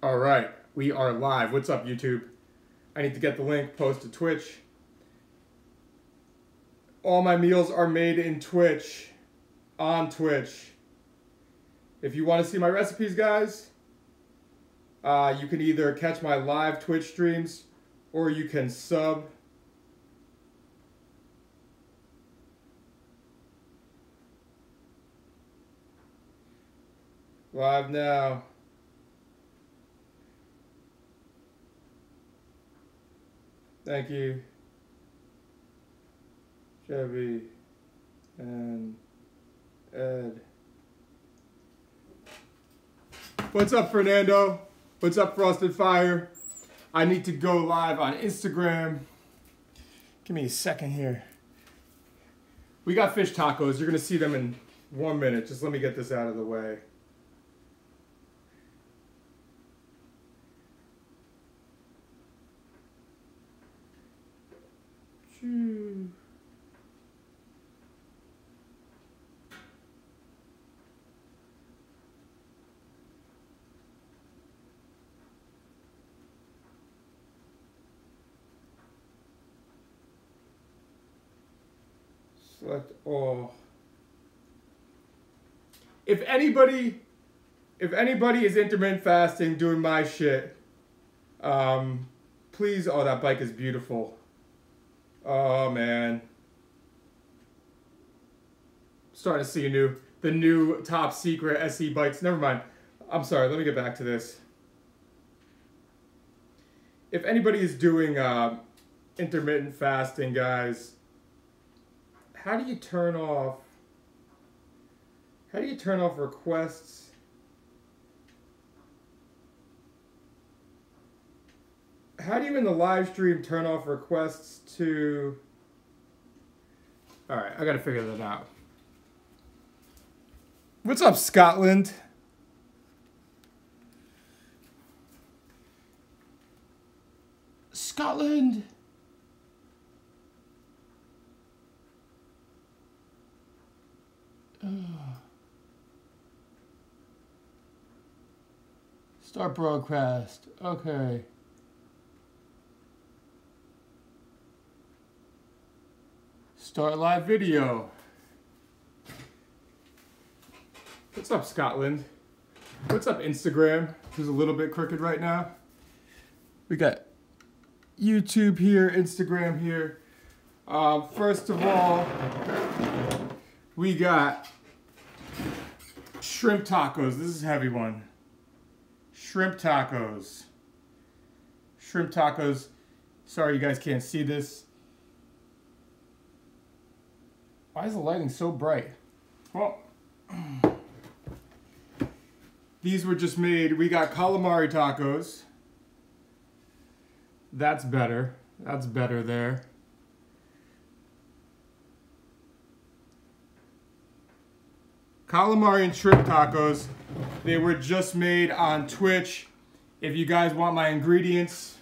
All right, we are live. What's up, YouTube? I need to get the link, post to Twitch. All my meals are made in Twitch, on Twitch. If you want to see my recipes, guys, you can either catch my live Twitch streams or you can sub. Live now. Thank you, Chevy and Ed. What's up, Fernando? What's up, Frosted Fire? I need to go live on Instagram. Give me a second here. We got fish tacos. You're going to see them in 1 minute. Just let me get this out of the way. Select all. If anybody is intermittent fasting doing my shit, please. Oh, that bike is beautiful. Oh man, starting to see the new top secret SE bikes. Never mind. I'm sorry. Let me get back to this. If anybody is doing intermittent fasting, guys, how do you turn off requests? How do you in the live stream turn off requests to... All right, I gotta figure that out. What's up, Scotland? Scotland! Start broadcast. Okay. Start live video. What's up, Scotland? What's up, Instagram? Who's a little bit crooked right now. We got YouTube here, Instagram here. First of all, we got shrimp tacos. This is a heavy one. Shrimp tacos. Shrimp tacos. Sorry you guys can't see this. Why is the lighting so bright? Well, these were just made. We got calamari tacos. That's better. That's better there. Calamari and shrimp tacos. They were just made on Twitch. If you guys want my ingredients,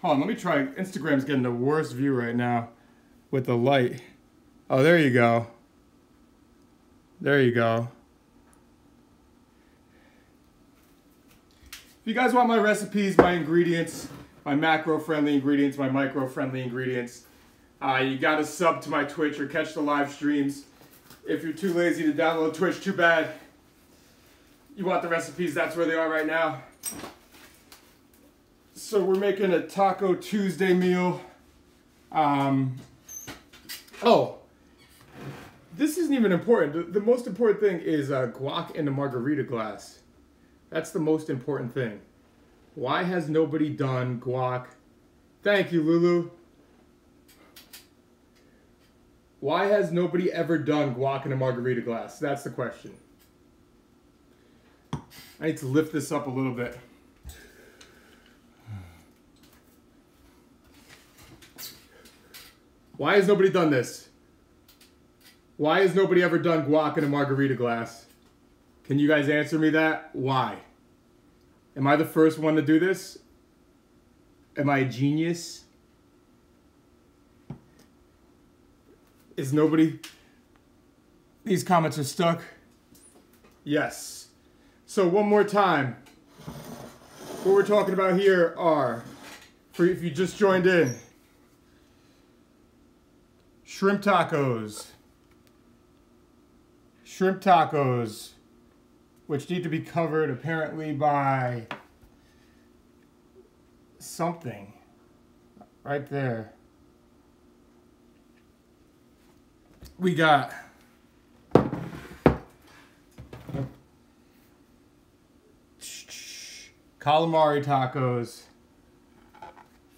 hold on, let me try. Instagram's getting the worst view right now with the light. Oh, there you go. There you go. If you guys want my recipes, my ingredients, my macro-friendly ingredients, my micro-friendly ingredients, you gotta sub to my Twitch or catch the live streams. If you're too lazy to download Twitch, too bad. You want the recipes, that's where they are right now. So we're making a Taco Tuesday meal. Oh, this isn't even important. The most important thing is guac in a margarita glass. That's the most important thing. Why has nobody done guac? Thank you, Lulu. Why has nobody ever done guac in a margarita glass? That's the question. I need to lift this up a little bit. Why has nobody done this? Why has nobody ever done guac in a margarita glass? Can you guys answer me that? Why? Am I the first one to do this? Am I a genius? Is nobody... These comments are stuck? Yes. So one more time. What we're talking about here are, for if you just joined in, shrimp tacos. Shrimp tacos, which need to be covered apparently by something right there. We got calamari tacos.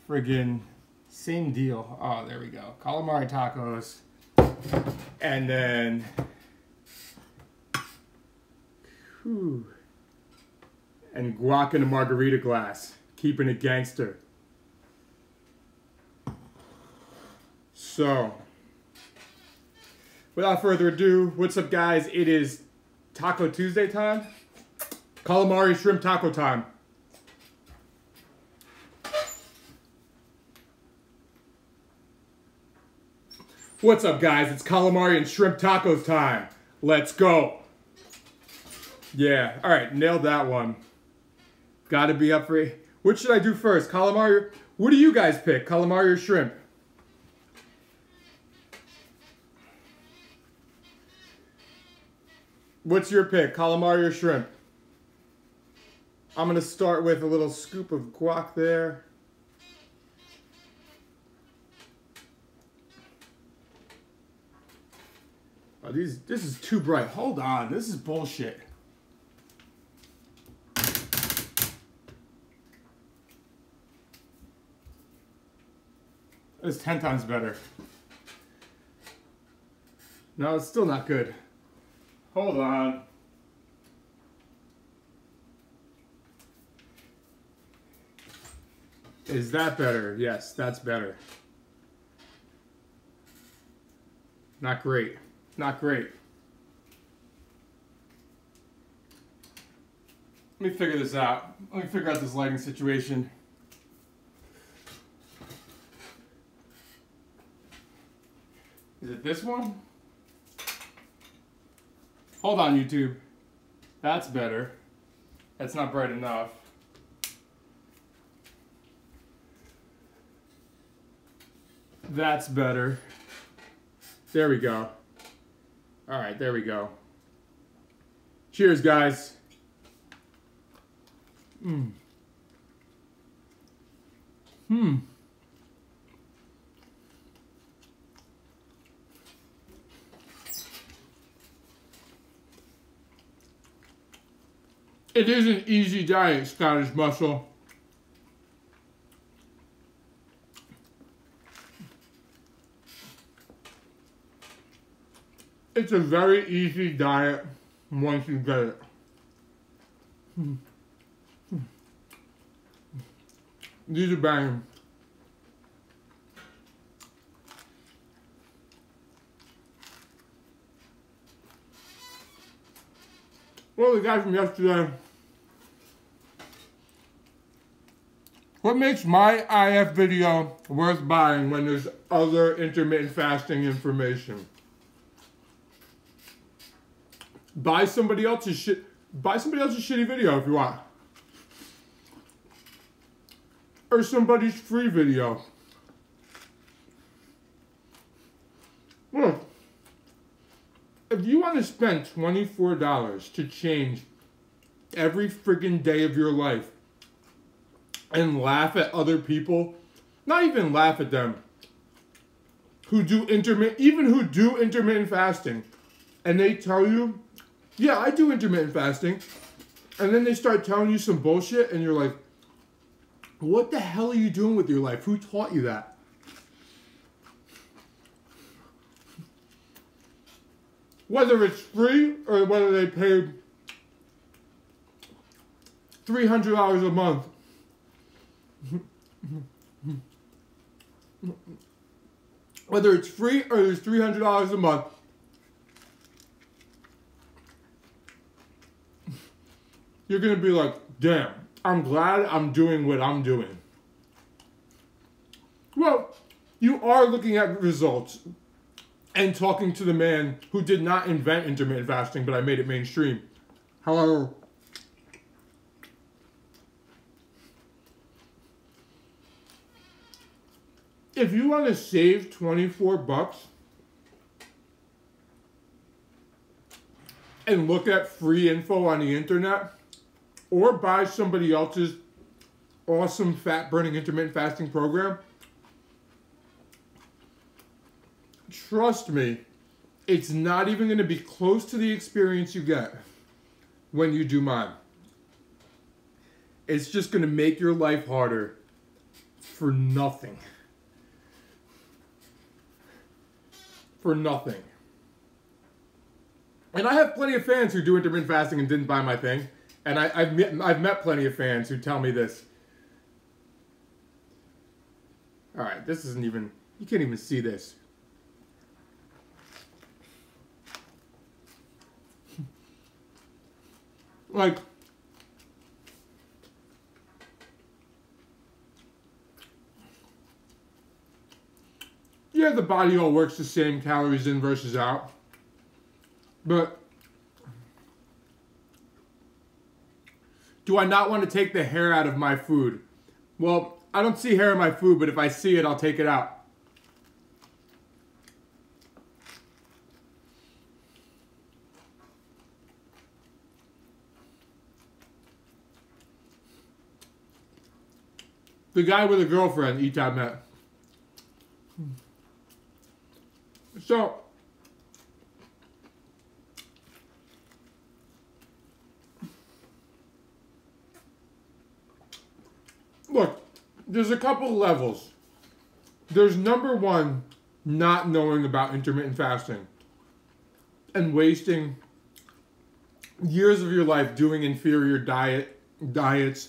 Friggin' same deal. Oh, there we go. Calamari tacos. And then and guac in a margarita glass. Keeping it gangster. So, without further ado, what's up guys? It is Taco Tuesday time. Calamari shrimp taco time. What's up guys? It's calamari and shrimp tacos time. Let's go. Yeah, alright, nailed that one. Gotta be up for it. What should I do first? Calamari? What do you guys pick? Calamari or shrimp? What's your pick? Calamari or shrimp? I'm gonna start with a little scoop of guac there. Oh, this is too bright. Hold on, this is bullshit. It's 10 times better. No, it's still not good. Hold on. Is that better? Yes, that's better. Not great. Not great. Let me figure this out. Let me figure out this lighting situation. Is it this one? Hold on, YouTube. That's better. That's not bright enough. That's better. There we go. All right, there we go. Cheers, guys. It is an easy diet, Scottish Muscle. It's a very easy diet once you get it. These are banging. Well, the guy from yesterday. What makes my IF video worth buying when there's other intermittent fasting information? Buy somebody else's shitty video if you want. Or somebody's free video. Look, if you want to spend $24 to change every friggin' day of your life and laugh at other people, not even laugh at them, who do intermittent fasting, and they tell you, yeah, I do intermittent fasting, and then they start telling you some bullshit, and you're like, what the hell are you doing with your life? Who taught you that? Whether it's free or whether they paid $300 a month. Whether it's free or there's $300 a month. You're going to be like, damn, I'm glad I'm doing what I'm doing. Well, you are looking at results and talking to the man who did not invent intermittent fasting, but I made it mainstream. However, if you want to save 24 bucks and look at free info on the internet, or buy somebody else's awesome fat-burning intermittent fasting program, trust me, it's not even going to be close to the experience you get when you do mine. It's just going to make your life harder for nothing. For nothing. And I have plenty of fans who do intermittent fasting and didn't buy my thing. And I've met plenty of fans who tell me this. Alright, this isn't even... You can't even see this. Like... Yeah, the body all works the same, calories in versus out. But... do I not want to take the hair out of my food? Well, I don't see hair in my food, but if I see it, I'll take it out. The guy with a girlfriend, Etad met. So... look, there's a couple levels. There's number one, not knowing about intermittent fasting and wasting years of your life doing inferior diets.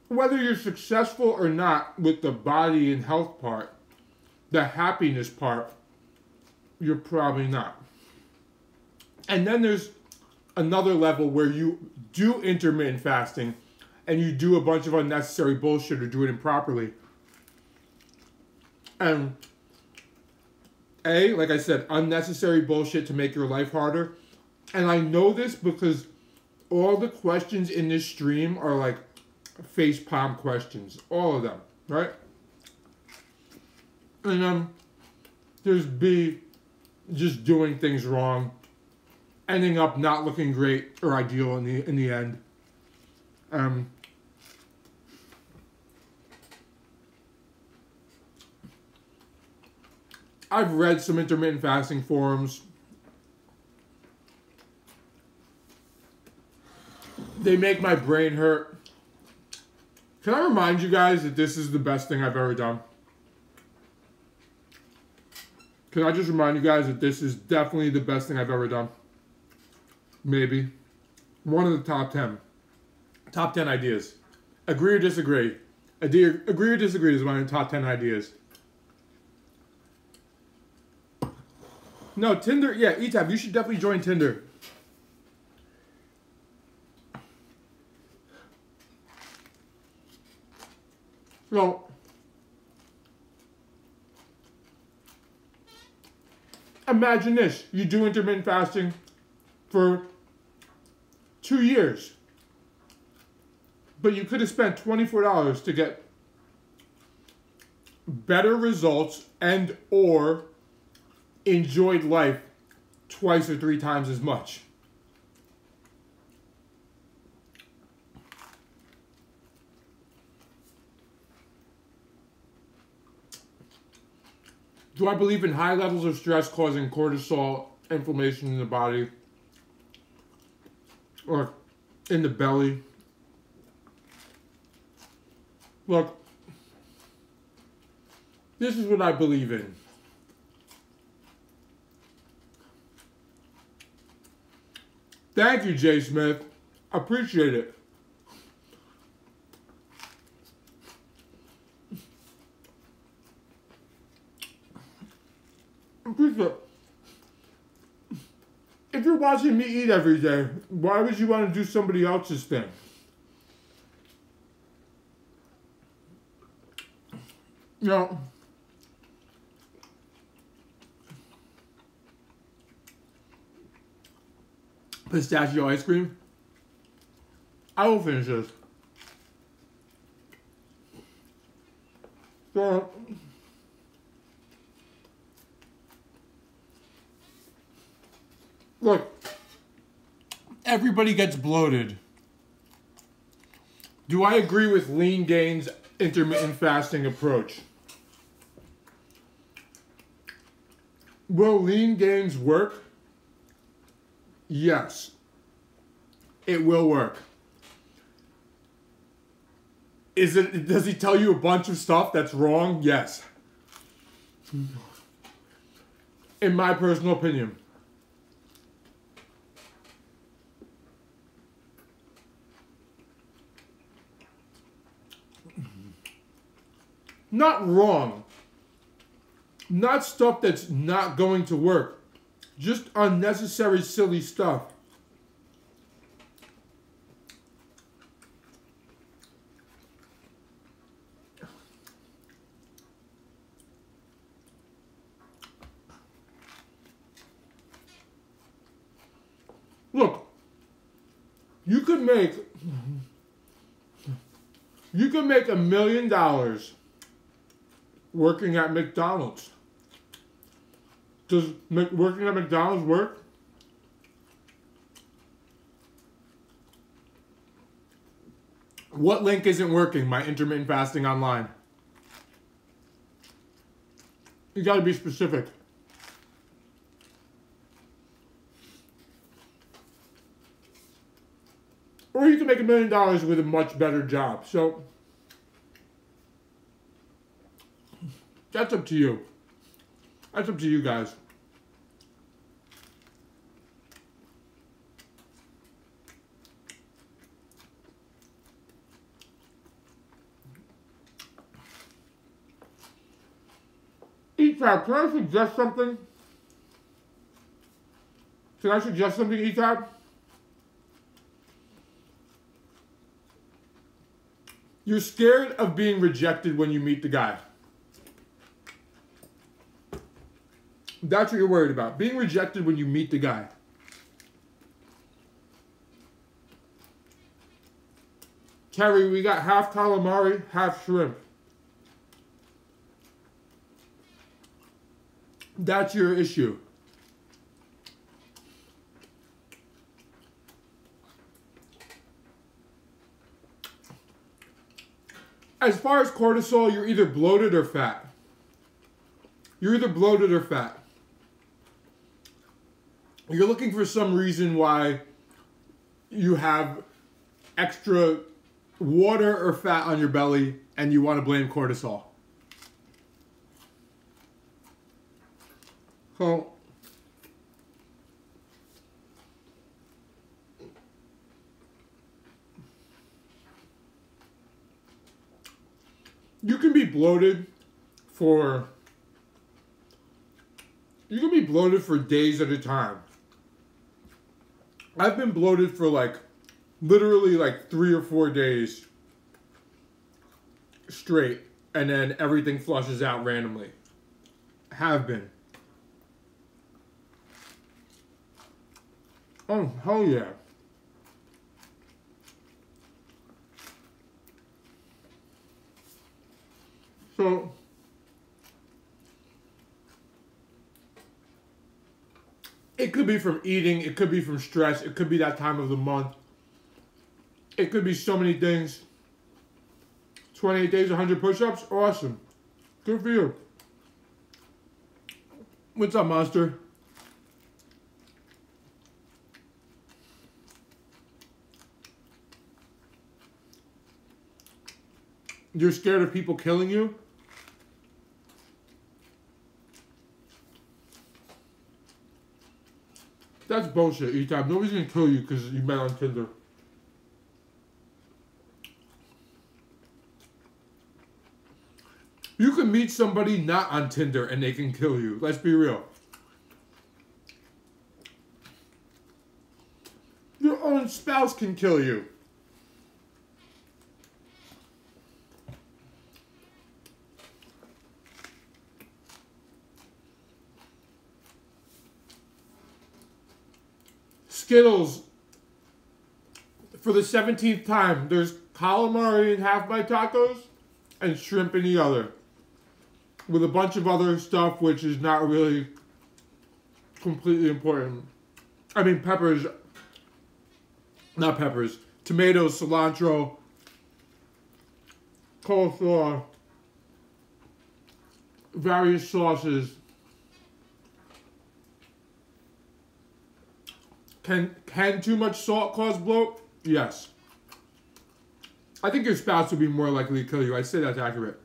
Whether you're successful or not with the body and health part, the happiness part, you're probably not. And then there's another level where you do intermittent fasting and you do a bunch of unnecessary bullshit or do it improperly. And like I said, unnecessary bullshit to make your life harder. And I know this because all the questions in this stream are like facepalm questions. All of them, right? And there's B, just doing things wrong, ending up not looking great or ideal in the end. I've read some intermittent fasting forums. They make my brain hurt. Can I remind you guys that this is the best thing I've ever done? Can I just remind you guys that this is definitely the best thing I've ever done? Maybe. One of the top 10. Top 10 ideas. Agree or disagree? Agree or disagree is one of the top 10 ideas. No, Tinder, yeah, Etab, you should definitely join Tinder. So, imagine this. You do intermittent fasting for 2 years. But you could have spent $24 to get better results and or enjoyed life twice or 3 times as much. Do I believe in high levels of stress causing cortisol, inflammation in the body, or in the belly? Look, this is what I believe in. Thank you, Jay Smith. Appreciate it. Appreciate it. If you're watching me eat every day, why would you want to do somebody else's thing? You know, pistachio ice cream. I will finish this. So, look, everybody gets bloated. Do I agree with Lean Gains' intermittent fasting approach? Will Lean Gains work? Yes, it will work. Does he tell you a bunch of stuff that's wrong? Yes. In my personal opinion. Not wrong. Not stuff that's not going to work. Just unnecessary, silly stuff. Look, you could make $1 million working at McDonald's. Does working at McDonald's work? What link isn't working? My intermittent fasting online. You gotta be specific. Or you can make $1 million with a much better job. So that's up to you. That's up to you guys. ETAB, can I suggest something? Can I suggest something, ETAB? You're scared of being rejected when you meet the guy. That's what you're worried about. Being rejected when you meet the guy. Terry, we got half calamari, half shrimp. That's your issue. As far as cortisol, you're either bloated or fat. You're either bloated or fat. You're looking for some reason why you have extra water or fat on your belly and you want to blame cortisol. So, you can be bloated for days at a time. I've been bloated for literally 3 or 4 days straight, and then everything flushes out randomly. Have been. Oh, hell yeah. So, it could be from eating, it could be from stress, it could be that time of the month. It could be so many things. 28 days, 100 push-ups, awesome. Good for you. What's up, Monster? You're scared of people killing you? That's bullshit, E-Type. Nobody's gonna kill you because you met on Tinder. You can meet somebody not on Tinder and they can kill you. Let's be real. Your own spouse can kill you. Skittles for the 17th time, there's calamari in half my tacos and shrimp in the other. With a bunch of other stuff which is not really completely important. I mean peppers, not peppers, tomatoes, cilantro, coleslaw, various sauces. Can too much salt cause bloat? Yes. I think your spouse would be more likely to kill you. I'd say that's accurate.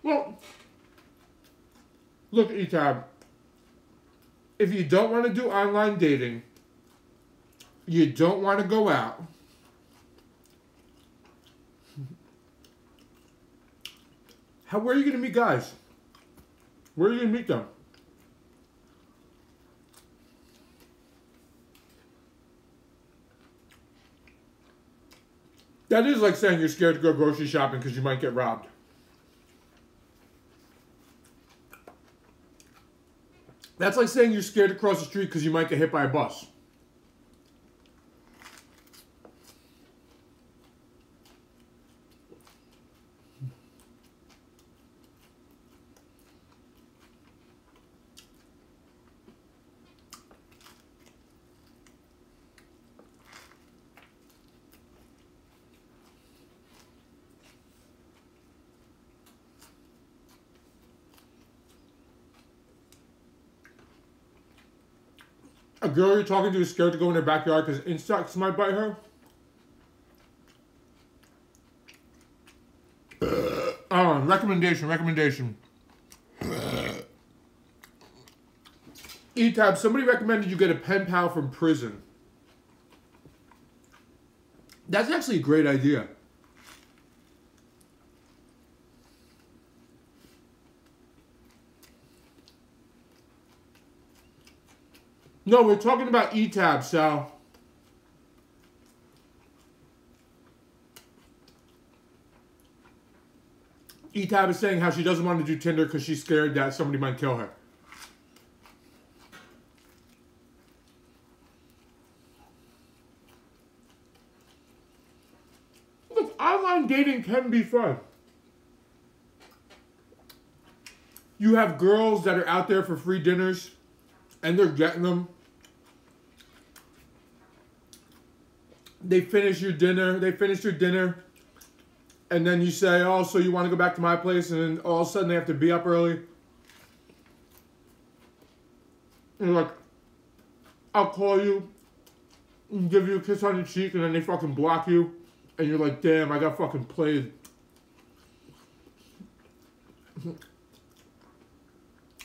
Well, look, Etab, if you don't want to do online dating, you don't want to go out, where are you going to meet guys? Where are you going to meet them? That is like saying you're scared to go grocery shopping because you might get robbed. That's like saying you're scared to cross the street because you might get hit by a bus. A girl you're talking to is scared to go in her backyard because insects might bite her. Recommendation. Etab, somebody recommended you get a pen pal from prison. That's actually a great idea. No, we're talking about Etab, Sal. Etab is saying how she doesn't want to do Tinder because she's scared that somebody might kill her. Look, online dating can be fun. You have girls that are out there for free dinners, and they're getting them. They finish your dinner, and then you say, oh, so you want to go back to my place, and then all of a sudden they have to be up early. And you're like, I'll call you, and give you a kiss on your cheek, and then they fucking block you, and you're like, damn, I got fucking played.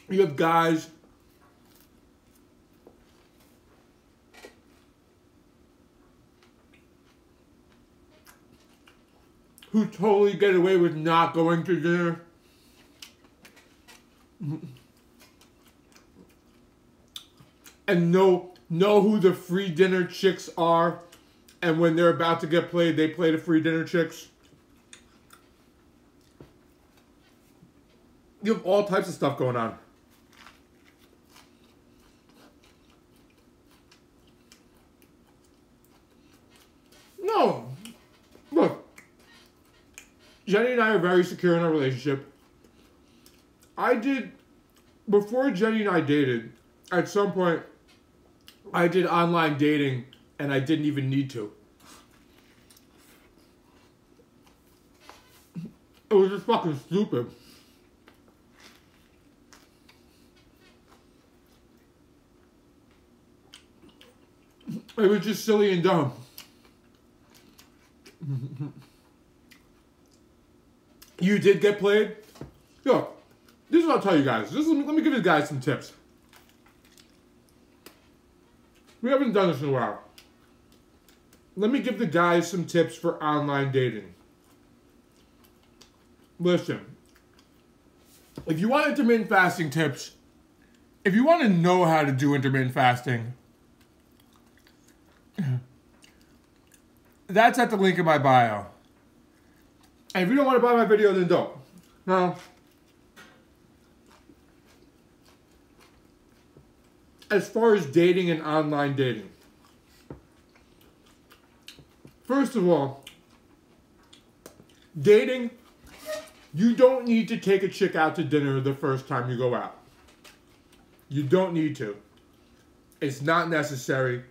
You have guys who totally get away with not going to dinner. And know who the free dinner chicks are. And when they're about to get played, they play the free dinner chicks. You have all types of stuff going on. No. Look. Jenny and I are very secure in our relationship. Before Jenny and I dated, at some point, I did online dating and I didn't even need to. It was just fucking stupid. It was just silly and dumb. You did get played? Look, this is what I'll tell you guys. Let me give you guys some tips. We haven't done this in a while. Let me give the guys some tips for online dating. Listen, if you want intermittent fasting tips, if you want to know how to do intermittent fasting, that's at the link in my bio. And if you don't want to buy my video, then don't. Now, as far as dating and online dating. First of all, dating, you don't need to take a chick out to dinner the first time you go out. You don't need to. It's not necessary.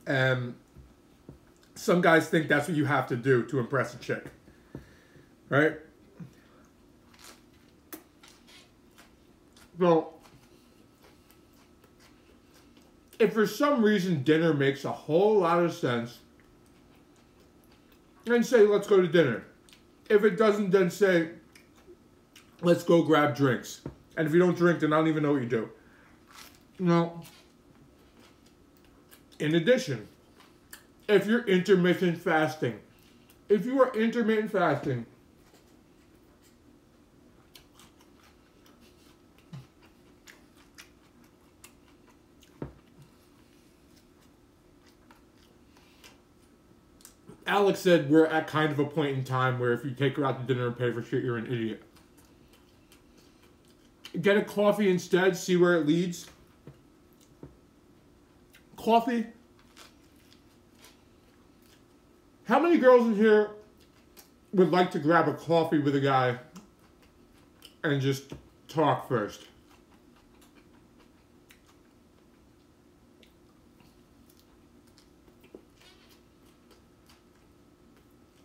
Some guys think that's what you have to do to impress a chick. Right? So, if for some reason dinner makes a whole lot of sense, then say, let's go to dinner. If it doesn't, then say, let's go grab drinks. And if you don't drink, then I don't even know what you do. No. In addition, if you're intermittent fasting, if you are intermittent fasting, Alex said we're at kind of a point in time where if you take her out to dinner and pay for shit, you're an idiot. Get a coffee instead, see where it leads. Coffee. How many girls in here would like to grab a coffee with a guy and just talk first?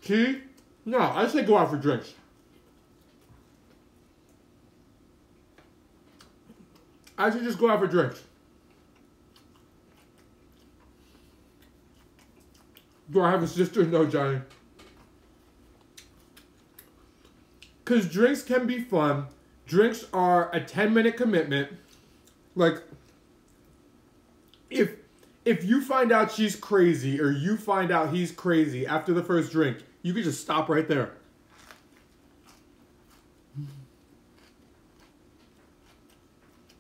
Tea? No, I say go out for drinks. I should just go out for drinks. Do I have a sister? No, Johnny. Because drinks can be fun. Drinks are a 10-minute commitment. Like, if you find out she's crazy or you find out he's crazy after the first drink, you can just stop right there.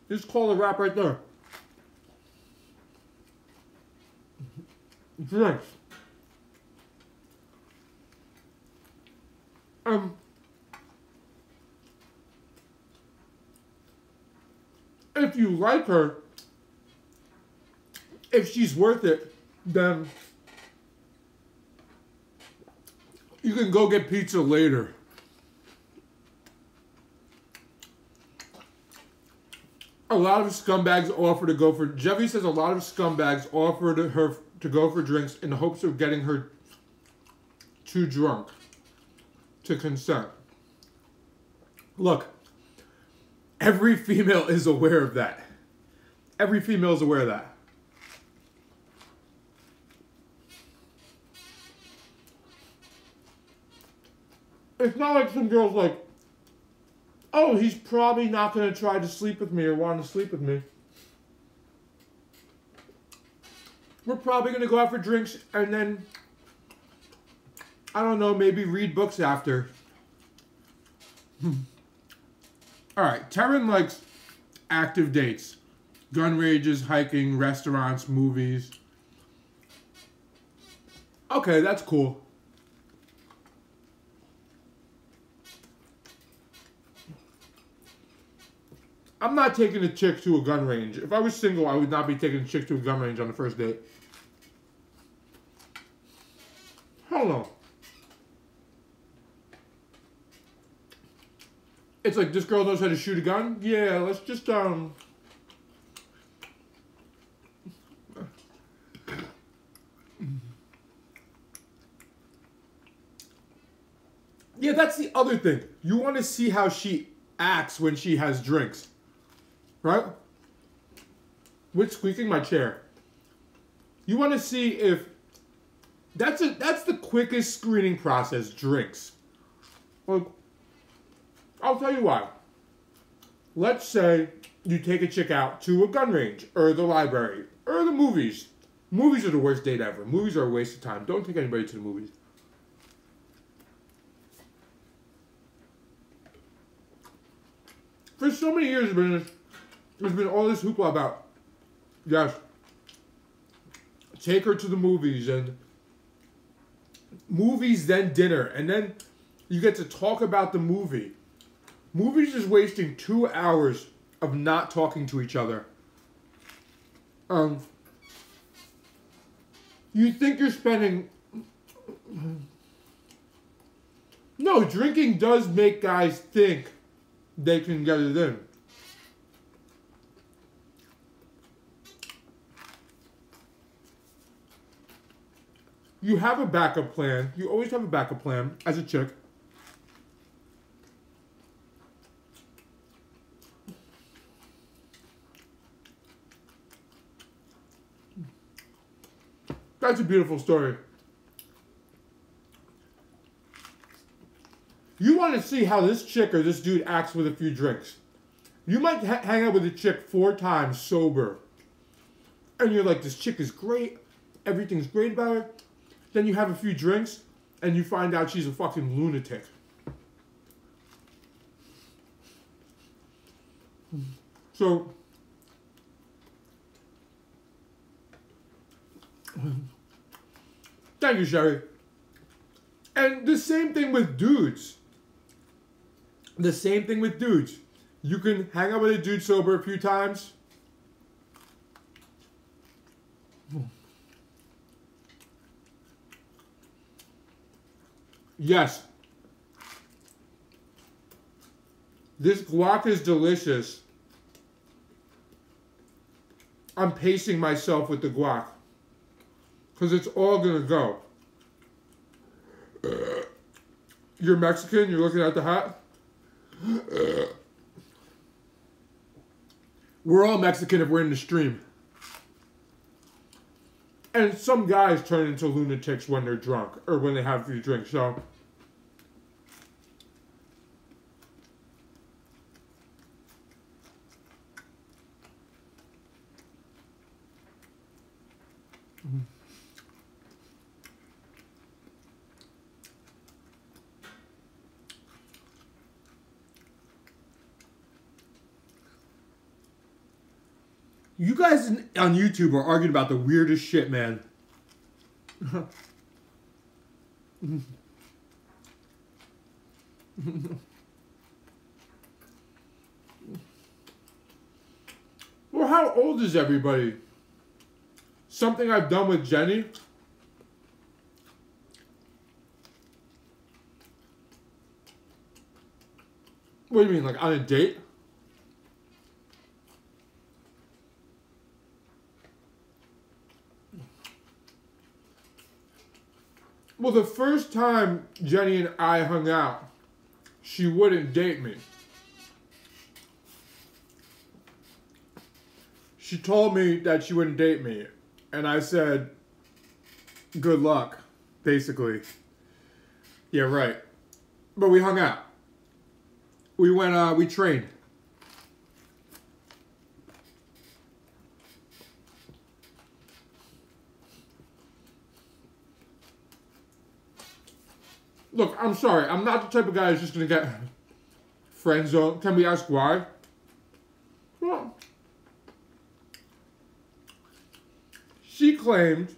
Just call a wrap right there. Drinks. If you like her, if she's worth it, then you can go get pizza later. A lot of scumbags offer to go for... Jeffy says a lot of scumbags offer to her to go for drinks in the hopes of getting her too drunk to consent. Look, every female is aware of that. Every female is aware of that. It's not like some girls like, oh, he's probably not going to try to sleep with me or want to sleep with me. We're probably going to go out for drinks and then, I don't know, maybe read books after. Alright, Taryn likes active dates. Gun ranges, hiking, restaurants, movies. Okay, that's cool. I'm not taking a chick to a gun range. If I was single, I would not be taking a chick to a gun range on the first date. Hell no. It's like, this girl knows how to shoot a gun? Yeah, let's just, Yeah, that's the other thing. You want to see how she acts when she has drinks. Right? With squeaking my chair. You want to see if... That's the quickest screening process, drinks. Well, I'll tell you why. Let's say you take a chick out to a gun range, or the library, or the movies. Movies are the worst date ever. Movies are a waste of time. Don't take anybody to the movies. For so many years, there's been all this hoopla about, yes, take her to the movies, and movies, then dinner, and then you get to talk about the movie. Movies is wasting 2 hours of not talking to each other. You think you're spending... No, drinking does make guys think they can get it in. You have a backup plan. You always have a backup plan as a chick. That's a beautiful story. You want to see how this chick or this dude acts with a few drinks. You might hang out with a chick 4 times sober. And you're like, this chick is great. Everything's great about her. Then you have a few drinks and you find out she's a fucking lunatic. So, thank you, Sherry. And the same thing with dudes. The same thing with dudes. You can hang out with a dude sober a few times. Yes. This guac is delicious. I'm pacing myself with the guac. Because it's all going to go. You're Mexican? You're looking at the hat? We're all Mexican if we're in the stream. And some guys turn into lunatics when they're drunk. Or when they have a few drinks, so... You guys on YouTube are arguing about the weirdest shit, man. Well, how old is everybody? Something I've done with Jenny? What do you mean, like on a date? Well, the first time Jenny and I hung out, she wouldn't date me. She told me that she wouldn't date me. And I said, good luck, basically. Yeah, right. But we hung out. We went, we trained. Look, I'm sorry. I'm not the type of guy who's just going to get friend zone. Can we ask why? Well, she claimed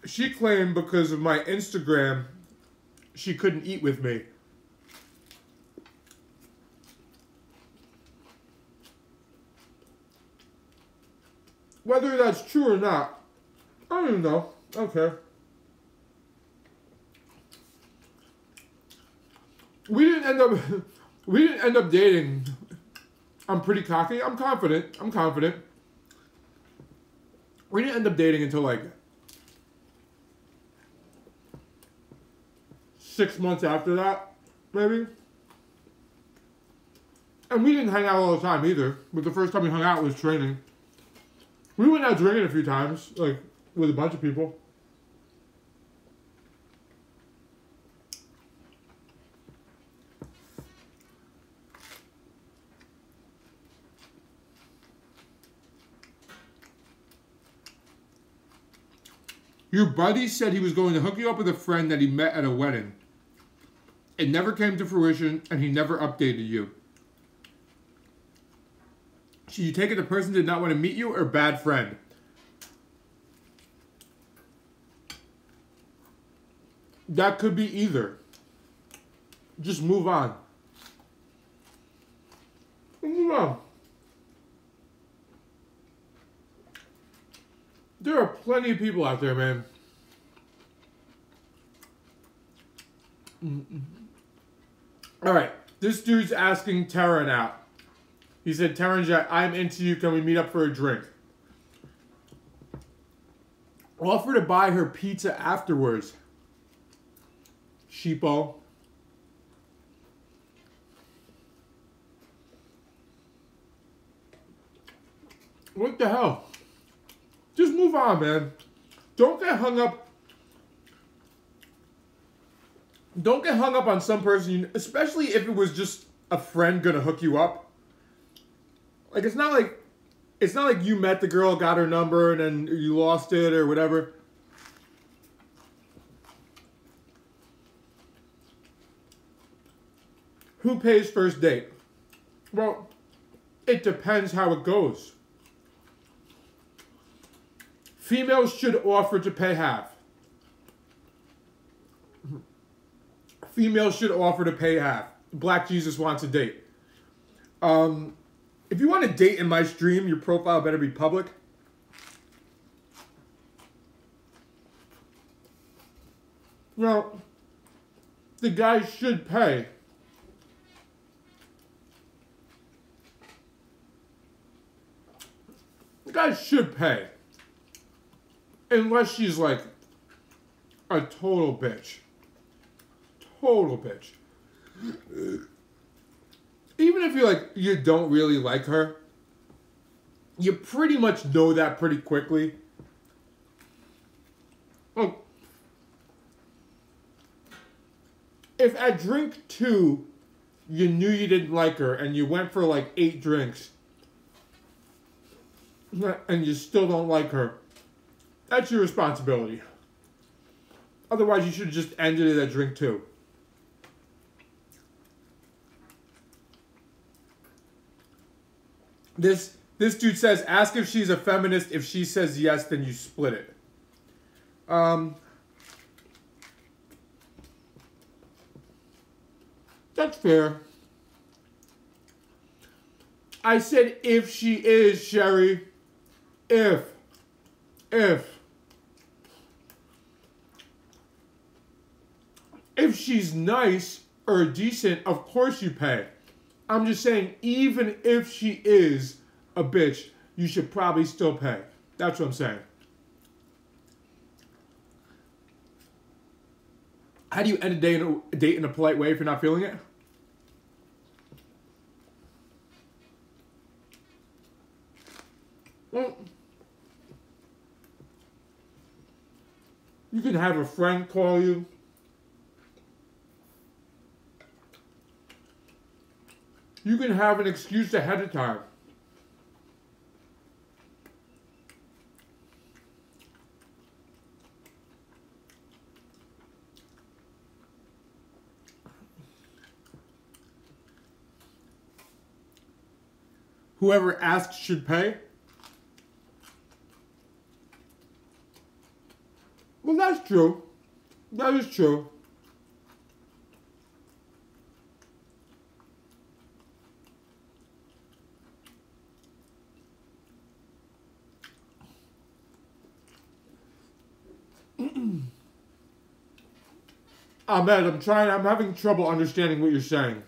because of my Instagram, she couldn't eat with me. Whether that's true or not, I don't even know. Okay. We didn't end up dating. I'm pretty cocky. I'm confident. We didn't end up dating until like 6 months after that, maybe. And we didn't hang out all the time either. But the first time we hung out was training. We went out drinking a few times, like with a bunch of people. Your buddy said he was going to hook you up with a friend that he met at a wedding. It never came to fruition, and he never updated you. Should you take it the person did not want to meet you, or bad friend? That could be either. Just move on. Move on. There are plenty of people out there, man. All right, this dude's asking Taryn out. He said, Taryn, I'm into you. Can we meet up for a drink? Offer to buy her pizza afterwards. Sheepo. What the hell? Just move on, man. Don't get hung up. Don't get hung up on some person, especially if it was just a friend gonna hook you up. Like, it's not like you met the girl, got her number, and then you lost it or whatever. Who pays first date? Well, it depends how it goes. Females should offer to pay half. Females should offer to pay half. Black Jesus wants a date. If you want to date in my stream, your profile better be public. Well, the guy should pay. The guy should pay. Unless she's like a total bitch. Total bitch. Even if you don't really like her, you pretty much know that pretty quickly. Look, if at drink 2 you knew you didn't like her and you went for like 8 drinks and you still don't like her, that's your responsibility. Otherwise, you should have just ended it at drink 2. This dude says, ask if she's a feminist. If she says yes, then you split it. That's fair. I said if she is, Sherry. If. If she's nice or decent, of course you pay. I'm just saying, even if she is a bitch, you should probably still pay. That's what I'm saying. How do you end a date in a polite way if you're not feeling it? Well, you can have a friend call you. You can have an excuse ahead of time. Whoever asks should pay. Well, that's true. That is true. Ahmed, I'm having trouble understanding what you're saying.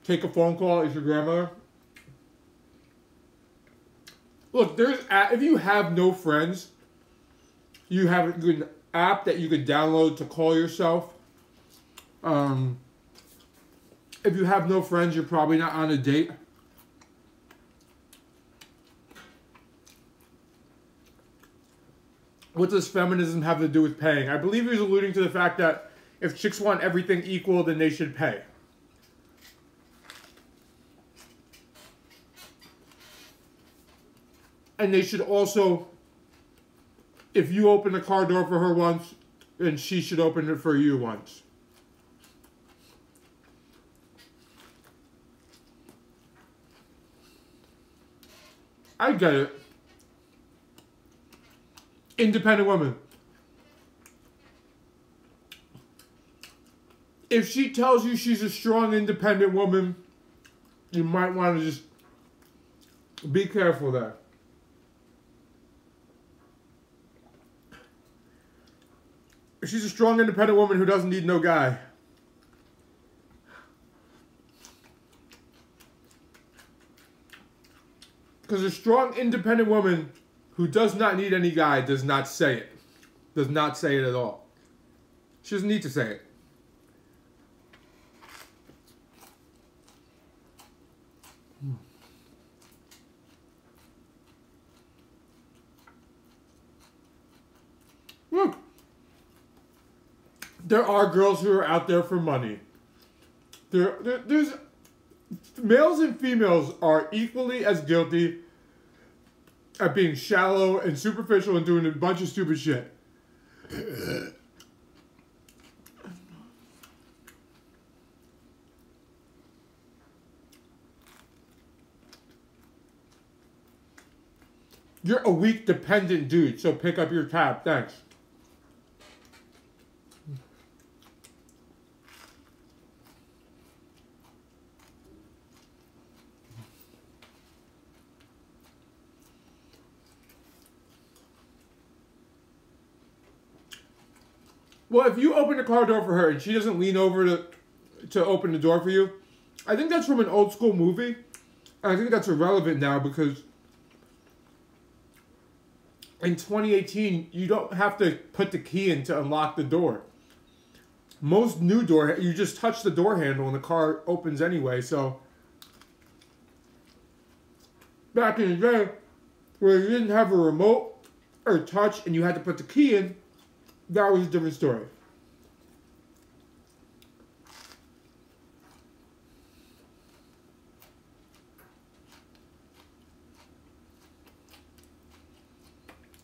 Take a phone call, is your grandmother? Look, if you have no friends, you have a good app that you could download to call yourself. If you have no friends, you're probably not on a date. What does feminism have to do with paying? I believe he was alluding to the fact that if chicks want everything equal, then they should pay. And they should also, if you open the car door for her once, then she should open it for you once. I get it. Independent woman. If she tells you she's a strong, independent woman, you might want to just be careful there. She's a strong, independent woman who doesn't need no guy. Because a strong, independent woman who does not need any guy does not say it. Does not say it at all. She doesn't need to say it. Look. There are girls who are out there for money. There's males and females are equally as guilty at being shallow and superficial and doing a bunch of stupid shit. You're a weak, dependent dude, so pick up your tab. Thanks. Well, if you open the car door for her and she doesn't lean over to open the door for you, I think that's from an old school movie. And I think that's irrelevant now because in 2018, you don't have to put the key in to unlock the door. Most new door, you just touch the door handle and the car opens anyway. So back in the day, where you didn't have a remote or touch and you had to put the key in, that was a different story.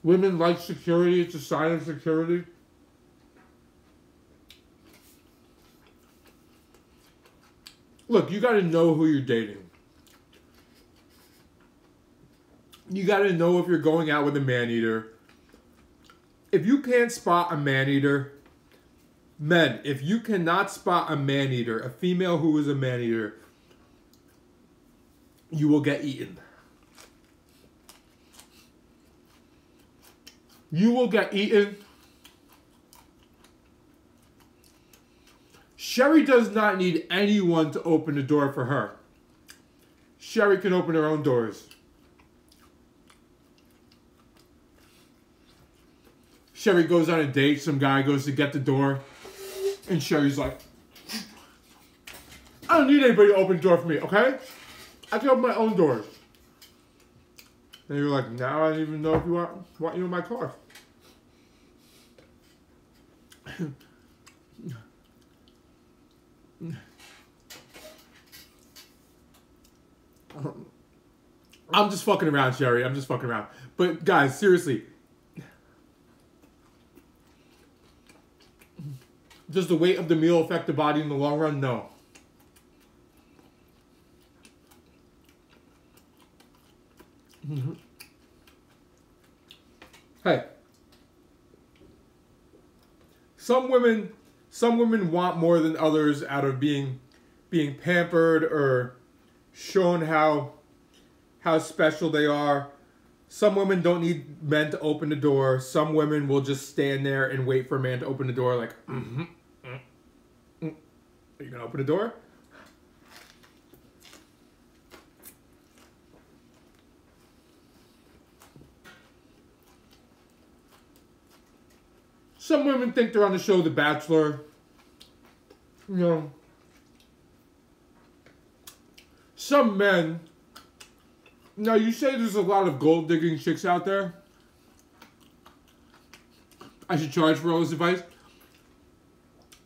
Women like security. It's a sign of security. Look, you got to know who you're dating. You got to know if you're going out with a man-eater. If you can't spot a man-eater, men, if you cannot spot a man-eater, a female who is a man-eater, you will get eaten. You will get eaten. Sherry does not need anyone to open the door for her. Sherry can open her own doors. Sherry goes on a date, some guy goes to get the door, and Sherry's like, I don't need anybody to open the door for me, okay? I can open my own doors. And you're like, now I don't even know if you want you in my car. I'm just fucking around, Sherry. I'm just fucking around. But guys, seriously. Does the weight of the meal affect the body in the long run? No. Hey. Some women want more than others out of being pampered or shown how special they are. Some women don't need men to open the door. Some women will just stand there and wait for a man to open the door like, Are you going to open the door? Some women think they're on the show The Bachelor. You know. Some men. Now, you say there's a lot of gold-digging chicks out there. I should charge for all this advice.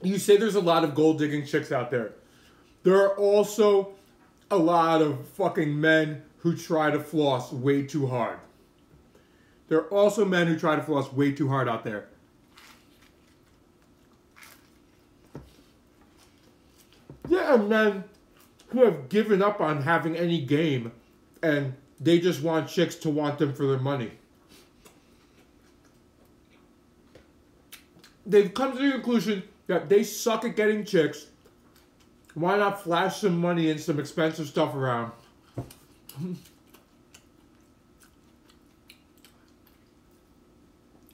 You say there's a lot of gold-digging chicks out there. There are also a lot of fucking men who try to floss way too hard. There are also men who try to floss way too hard out there. There are men who have given up on having any game and they just want chicks to want them for their money. They've come to the conclusion that they suck at getting chicks. Why not flash some money and some expensive stuff around?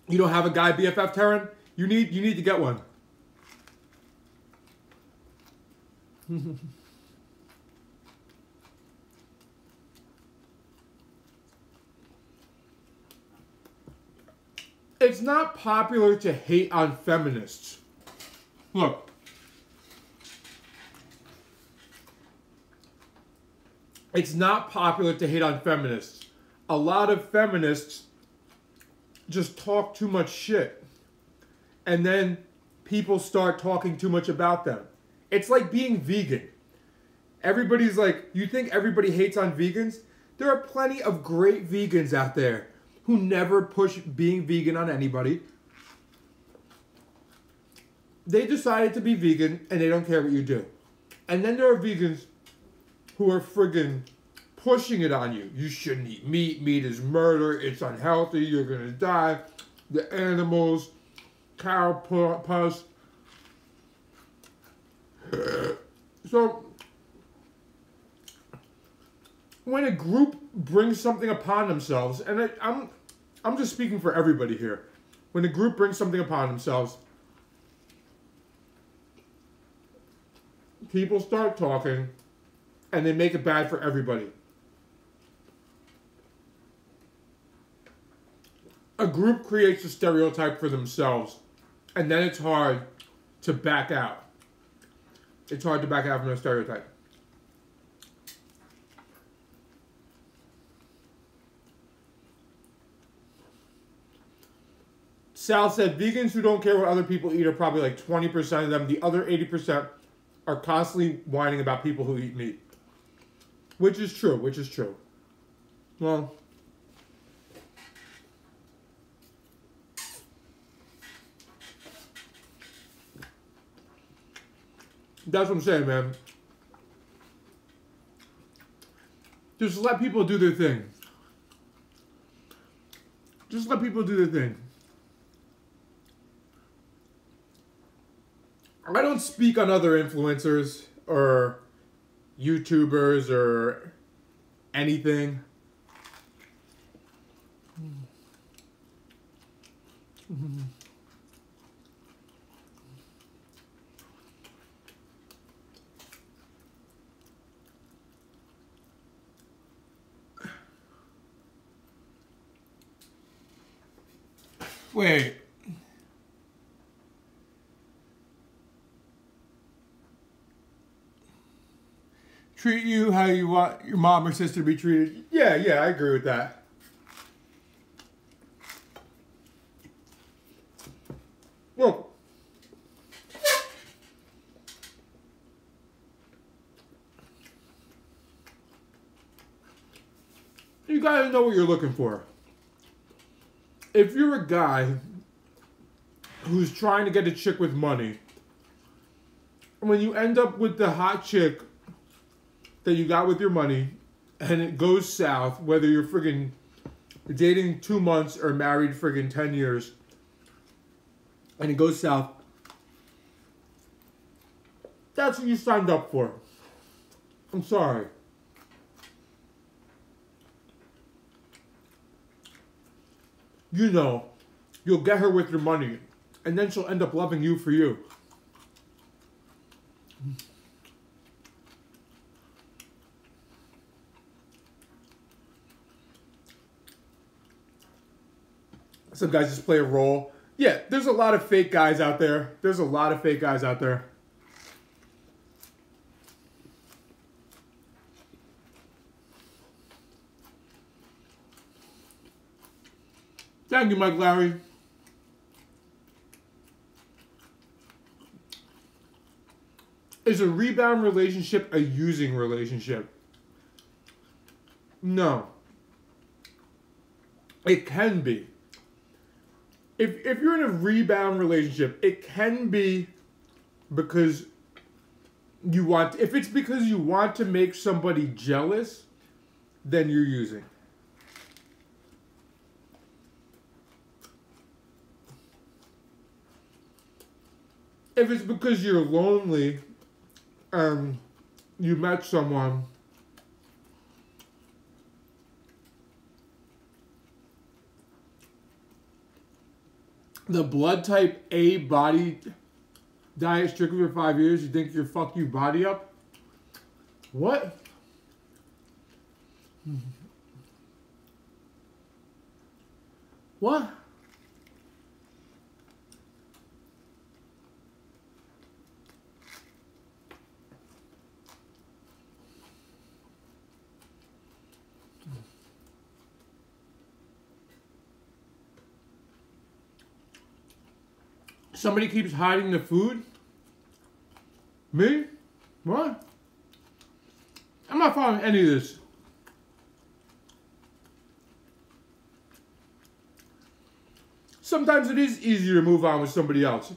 You don't have a guy BFF, Taryn? You need to get one. It's not popular to hate on feminists. Look. It's not popular to hate on feminists. A lot of feminists just talk too much shit. And then people start talking too much about them. It's like being vegan. Everybody's like, you think everybody hates on vegans? There are plenty of great vegans out there who never push being vegan on anybody. They decided to be vegan and they don't care what you do. And then there are vegans who are friggin' pushing it on you. You shouldn't eat meat. Meat is murder. It's unhealthy. You're gonna die. The animals, cow pus. So, when a group brings something upon themselves, and I'm just speaking for everybody here. When a group brings something upon themselves, people start talking, and they make it bad for everybody. A group creates a stereotype for themselves, and then it's hard to back out. It's hard to back out from a stereotype. Sal said, vegans who don't care what other people eat are probably like 20% of them. The other 80% are constantly whining about people who eat meat. Which is true, which is true. Well, that's what I'm saying, man. Just let people do their thing. Just let people do their thing. I don't speak on other influencers or YouTubers or anything. Wait. Treat you how you want your mom or sister to be treated. Yeah, I agree with that. Look. You gotta know what you're looking for. If you're a guy who's trying to get a chick with money, when you end up with the hot chick that you got with your money, and it goes south, whether you're friggin' dating 2 months or married friggin' 10 years, and it goes south, that's what you signed up for. I'm sorry. You know, you'll get her with your money, and then she'll end up loving you for you. Some guys just play a role. Yeah, there's a lot of fake guys out there. There's a lot of fake guys out there. Thank you, Mike Larry. Is a rebound relationship a using relationship? No. It can be. If you're in a rebound relationship, it can be because you want, if it's because you want to make somebody jealous, then you're using. If it's because you're lonely and you met someone the blood type A body diet strictly for 5 years, you think you're fuck you body up? What? What? Somebody keeps hiding the food? Me? What? I'm not following any of this. Sometimes it is easier to move on with somebody else.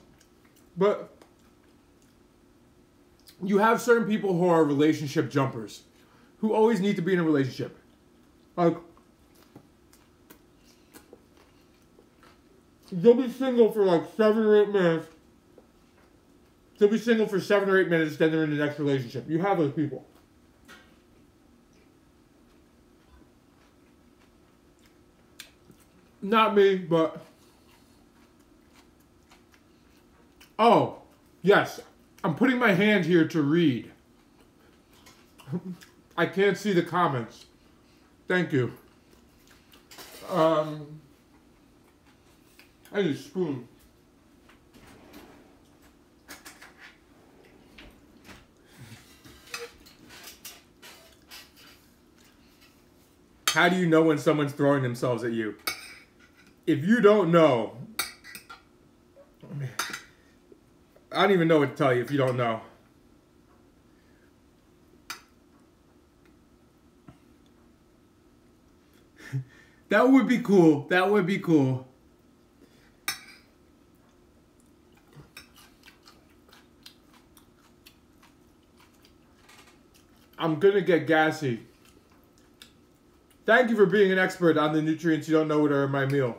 But you have certain people who are relationship jumpers, who always need to be in a relationship. Like, they'll be single for like 7 or 8 minutes. They'll be single for 7 or 8 minutes, then they're in the next relationship. You have those people. Not me, but... Oh, yes. I'm putting my hand here to read. I can't see the comments. Thank you. I need a spoon. How do you know when someone's throwing themselves at you? If you don't know, I don't even know what to tell you if you don't know. That would be cool. That would be cool. I'm gonna get gassy. Thank you for being an expert on the nutrients you don't know what are in my meal.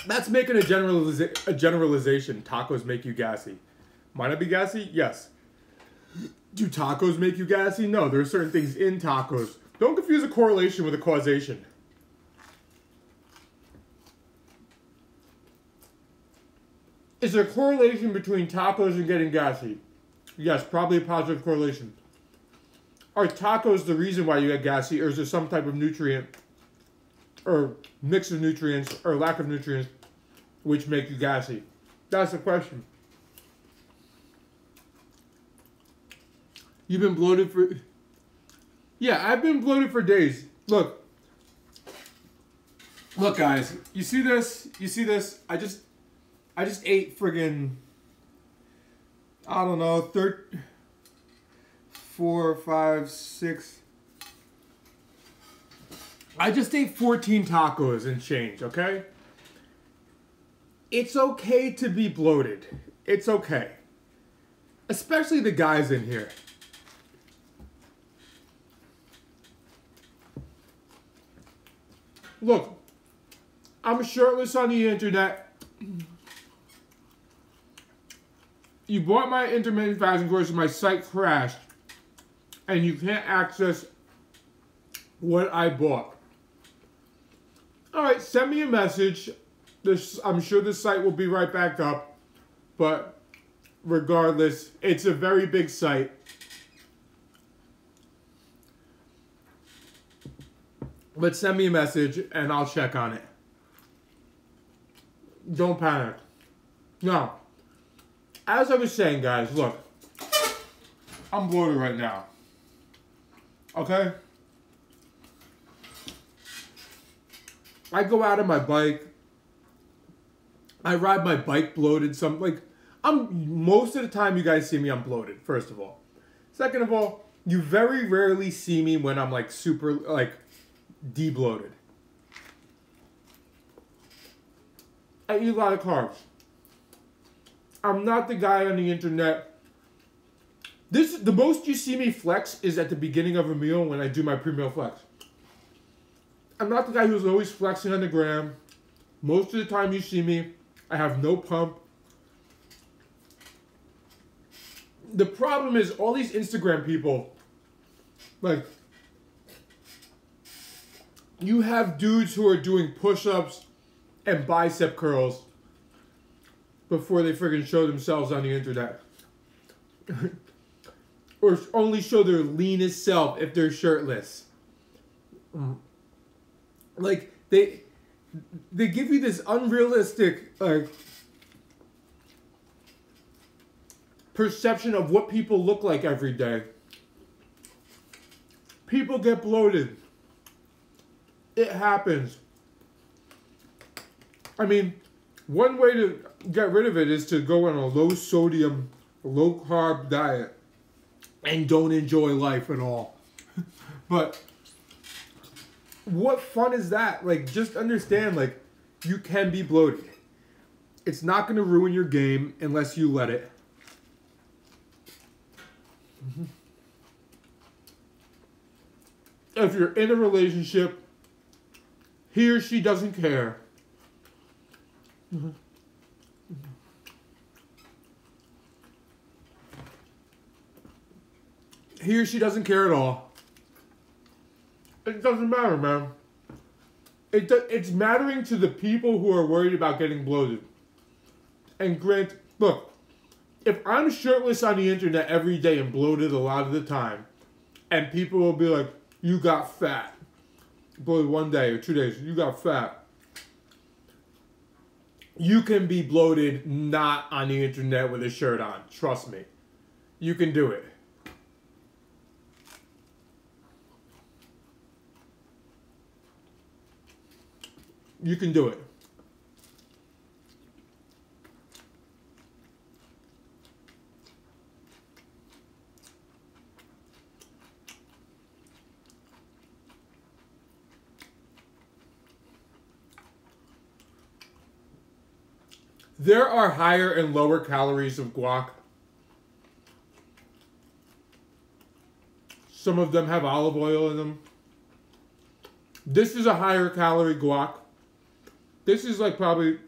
That's making a generalization. Tacos make you gassy. Might I be gassy? Yes. Do tacos make you gassy? No, there are certain things in tacos. Don't confuse a correlation with a causation. Is there a correlation between tacos and getting gassy? Yes, probably a positive correlation. Are tacos the reason why you get gassy, or is there some type of nutrient or mix of nutrients or lack of nutrients which make you gassy? That's the question. You've been bloated for... Yeah, I've been bloated for days. Look. Look, guys. You see this? You see this? I just ate friggin'... I don't know, 4, 5, 6... I just ate 14 tacos and change, okay? It's okay to be bloated. It's okay. Especially the guys in here. Look, I'm shirtless on the internet. You bought my intermittent fasting course and my site crashed. And you can't access what I bought. Alright, send me a message. I'm sure the site will be right back up. But regardless, it's a very big site. But send me a message and I'll check on it. Don't panic. Now, as I was saying, guys, look. I'm bloated right now. Okay? I go out on my bike. I ride my bike bloated. Most of the time you guys see me, I'm bloated, first of all. Second of all, you very rarely see me when I'm like super, like, de-bloated. I eat a lot of carbs. I'm not the guy on the internet. The most you see me flex is at the beginning of a meal when I do my pre-meal flex. I'm not the guy who's always flexing on the gram. Most of the time you see me, I have no pump. The problem is all these Instagram people, like, You have dudes who are doing push-ups and bicep curls before they friggin' show themselves on the internet. Or only show their leanest self if they're shirtless. Like, they give you this unrealistic, like, perception of what people look like every day. People get bloated. It happens. I mean, one way to get rid of it is to go on a low sodium, low carb diet and don't enjoy life at all. But what fun is that? Like, just understand, like, you can be bloated. It's not going to ruin your game unless you let it. If you're in a relationship, he or she doesn't care. He or she doesn't care at all. It doesn't matter, man. It's mattering to the people who are worried about getting bloated. And Grant, look, if I'm shirtless on the internet every day and bloated a lot of the time, and people will be like, you got fat. Bloated 1 day or 2 days, you got fat. You can be bloated not on the internet with a shirt on. Trust me. You can do it. You can do it. There are higher and lower calories of guac. Some of them have olive oil in them. This is a higher calorie guac. This is like probably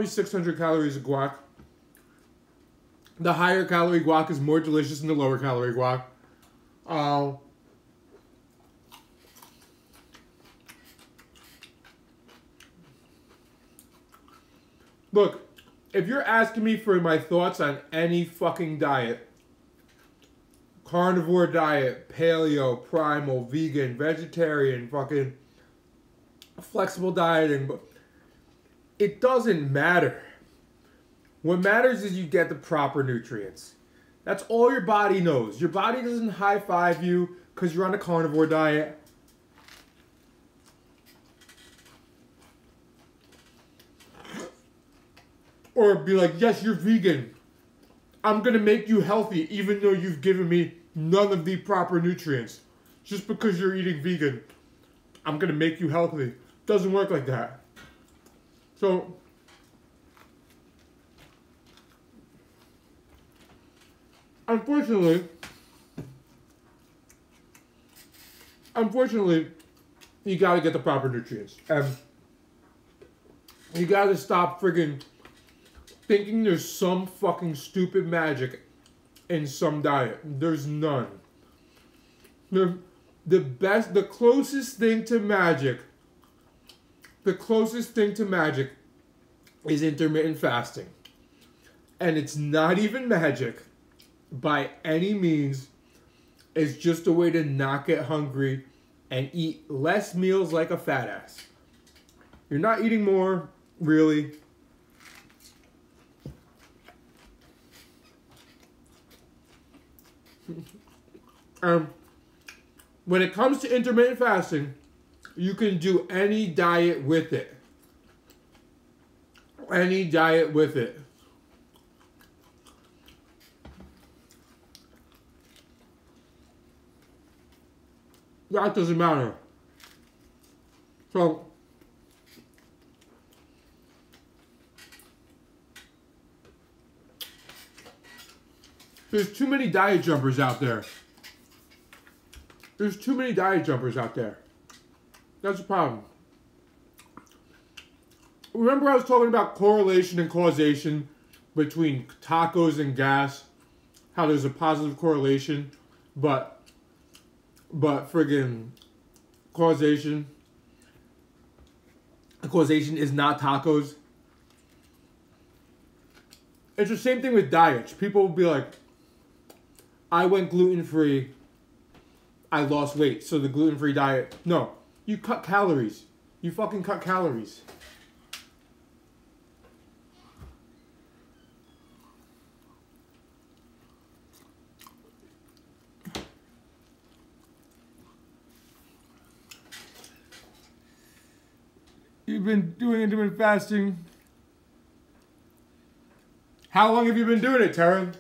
600 calories of guac. The higher calorie guac is more delicious than the lower calorie guac. Look, if you're asking me for my thoughts on any fucking diet, carnivore diet, paleo, primal, vegan, vegetarian, fucking flexible dieting, it doesn't matter. What matters is you get the proper nutrients. That's all your body knows. Your body doesn't high-five you because you're on a carnivore diet. Or be like, yes, you're vegan. I'm going to make you healthy even though you've given me none of the proper nutrients. Just because you're eating vegan, I'm going to make you healthy. Doesn't work like that. So, unfortunately, you got to get the proper nutrients. And you got to stop friggin' thinking there's some fucking stupid magic in some diet. There's none. The closest thing to magic is intermittent fasting. And it's not even magic by any means. It's just a way to not get hungry and eat less meals like a fat ass. You're not eating more, really. When it comes to intermittent fasting, you can do any diet with it. Any diet with it. That doesn't matter. So, there's too many diet jumpers out there. There's too many diet jumpers out there. That's the problem. Remember I was talking about correlation and causation between tacos and gas? How there's a positive correlation, but friggin' causation. Causation is not tacos. It's the same thing with diets. People will be like, I went gluten-free, I lost weight, so the gluten-free diet. No, you cut calories. You fucking cut calories. You've been doing intermittent fasting. How long have you been doing it, Taryn?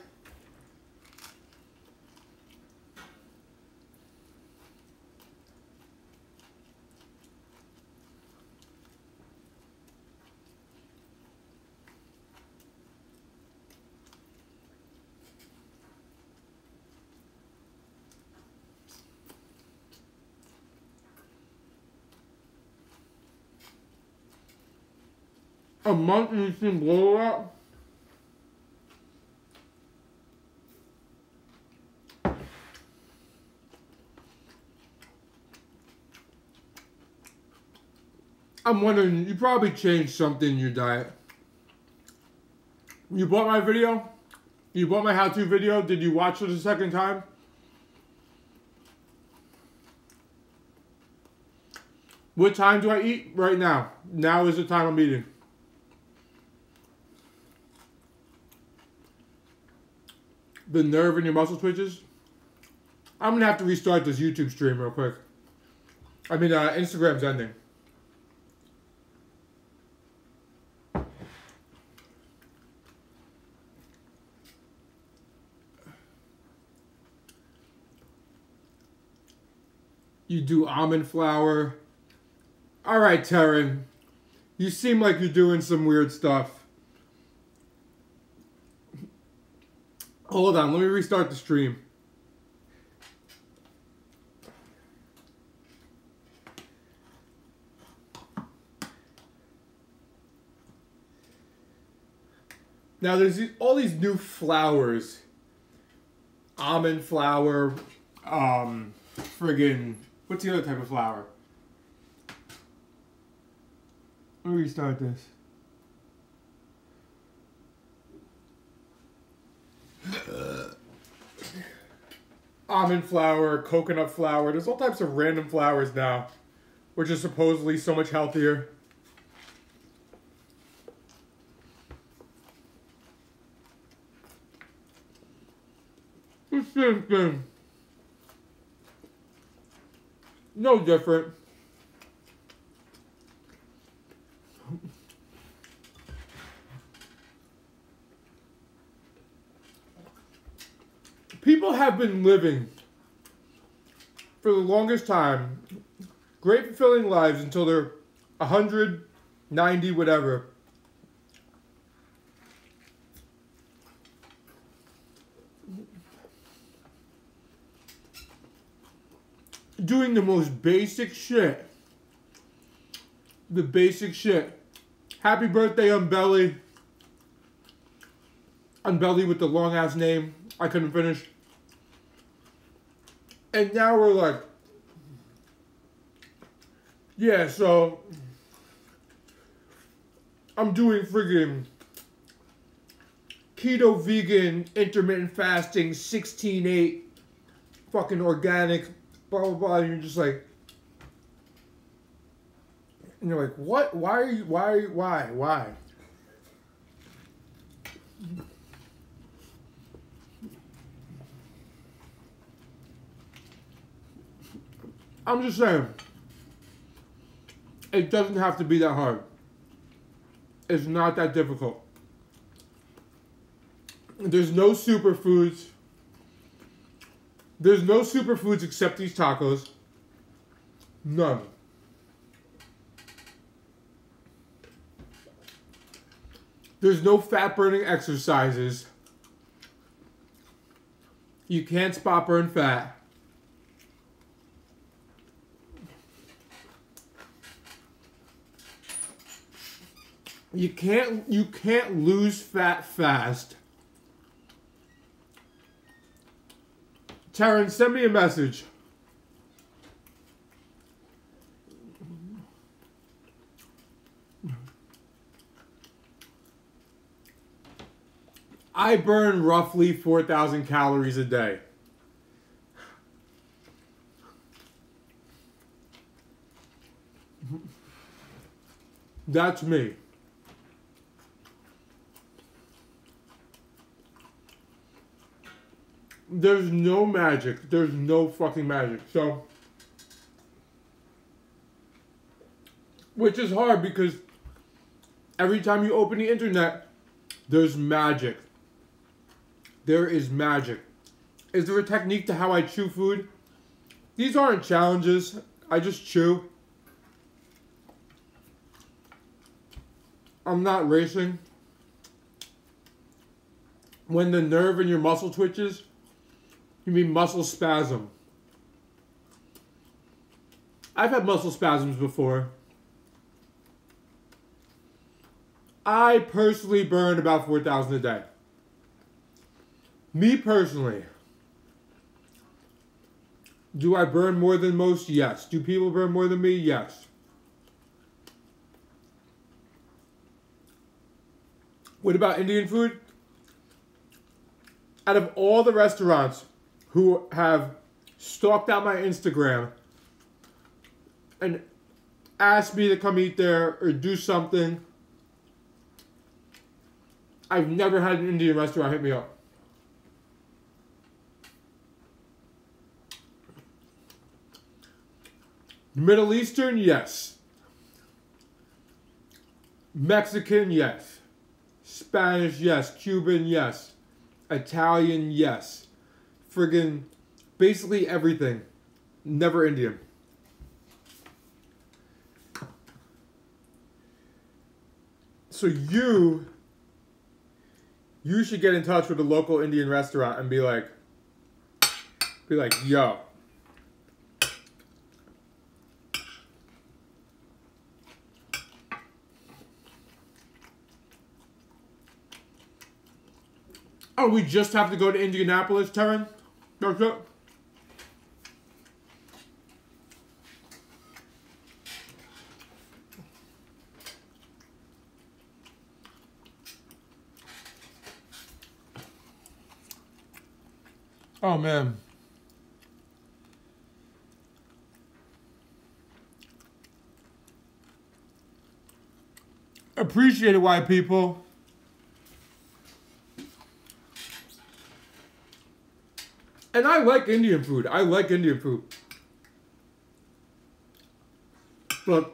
A month and you've seen blowout? I'm wondering, you probably changed something in your diet. You bought my video? You bought my how-to video? Did you watch it a second time? What time do I eat? Right now. Now is the time I'm eating. The nerve in your muscle twitches? I'm gonna have to restart this YouTube stream real quick. I mean, Instagram's ending. You do almond flour. Alright, Taryn. You seem like you're doing some weird stuff. Hold on, let me restart the stream. Now there's all these new flours. Almond flour, friggin', what's the other type of flour? Let me restart this. Almond flour, coconut flour. There's all types of random flours now, which are supposedly so much healthier. The same thing. No different. People have been living for the longest time great fulfilling lives until they're 100, 90, whatever. Doing the most basic shit. The basic shit. Happy birthday, Unbelly. Unbelly with the long ass name. I couldn't finish. And now we're like, yeah, so I'm doing friggin' keto, vegan, intermittent fasting, 16-8, fucking organic, blah, blah, blah. And you're just like, and you're like, what? Why are you, why? I'm just saying, it doesn't have to be that hard. It's not that difficult. There's no superfoods. There's no superfoods except these tacos. None. There's no fat burning exercises. You can't spot burn fat. You can't lose fat fast. Taryn, send me a message. I burn roughly 4,000 calories a day. That's me. There's no magic. There's no fucking magic. So, which is hard because every time you open the internet, there's magic. There is magic. Is there a technique to how I chew food? These aren't challenges. I just chew. I'm not racing. When the nerve in your muscle twitches, you mean muscle spasm. I've had muscle spasms before. I personally burn about 4,000 a day. Me personally. Do I burn more than most? Yes. Do people burn more than me? Yes. What about Indian food? Out of all the restaurants who have stalked out my Instagram and asked me to come eat there or do something, I've never had an Indian restaurant hit me up. Middle Eastern, yes. Mexican, yes. Spanish, yes. Cuban, yes. Italian, yes. Friggin' basically everything. Never Indian. So you should get in touch with a local Indian restaurant and be like, yo. Oh, we just have to go to Indianapolis, Taryn? That's it? Oh, man. Appreciate it, white people. And I like Indian food. I like Indian food. But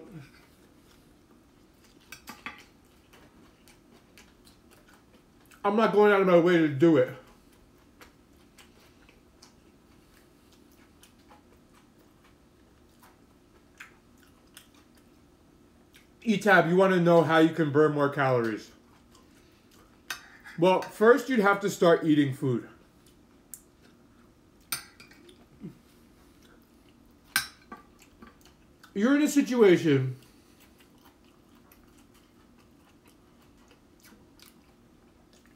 I'm not going out of my way to do it. E-Tab, you want to know how you can burn more calories? Well, first you'd have to start eating food. You're in a situation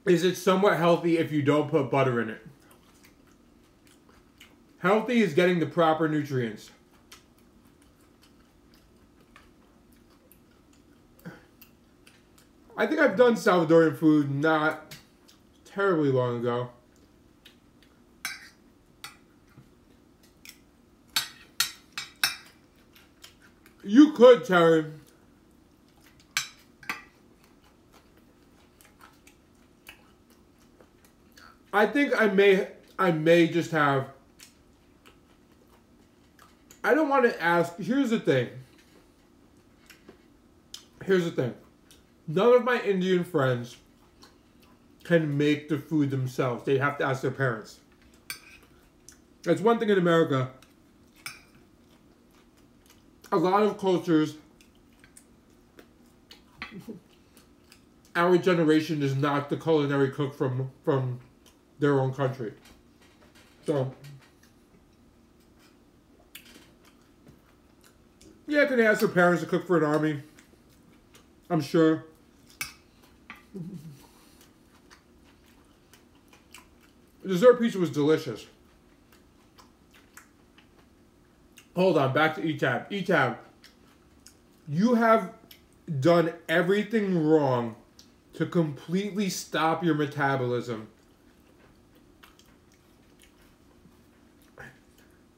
is it somewhat healthy if you don't put butter in it? Healthy is getting the proper nutrients. I think I've done Salvadorian food not terribly long ago. You could, Terry. I think I may just have. I don't want to ask. Here's the thing. None of my Indian friends can make the food themselves. They have to ask their parents. That's one thing in America. A lot of cultures, our generation is not the culinary cook from their own country. So, yeah, can they ask their parents to cook for an army? I'm sure. The dessert pizza was delicious. Hold on, back to E-Tab. E-Tab, you have done everything wrong to completely stop your metabolism.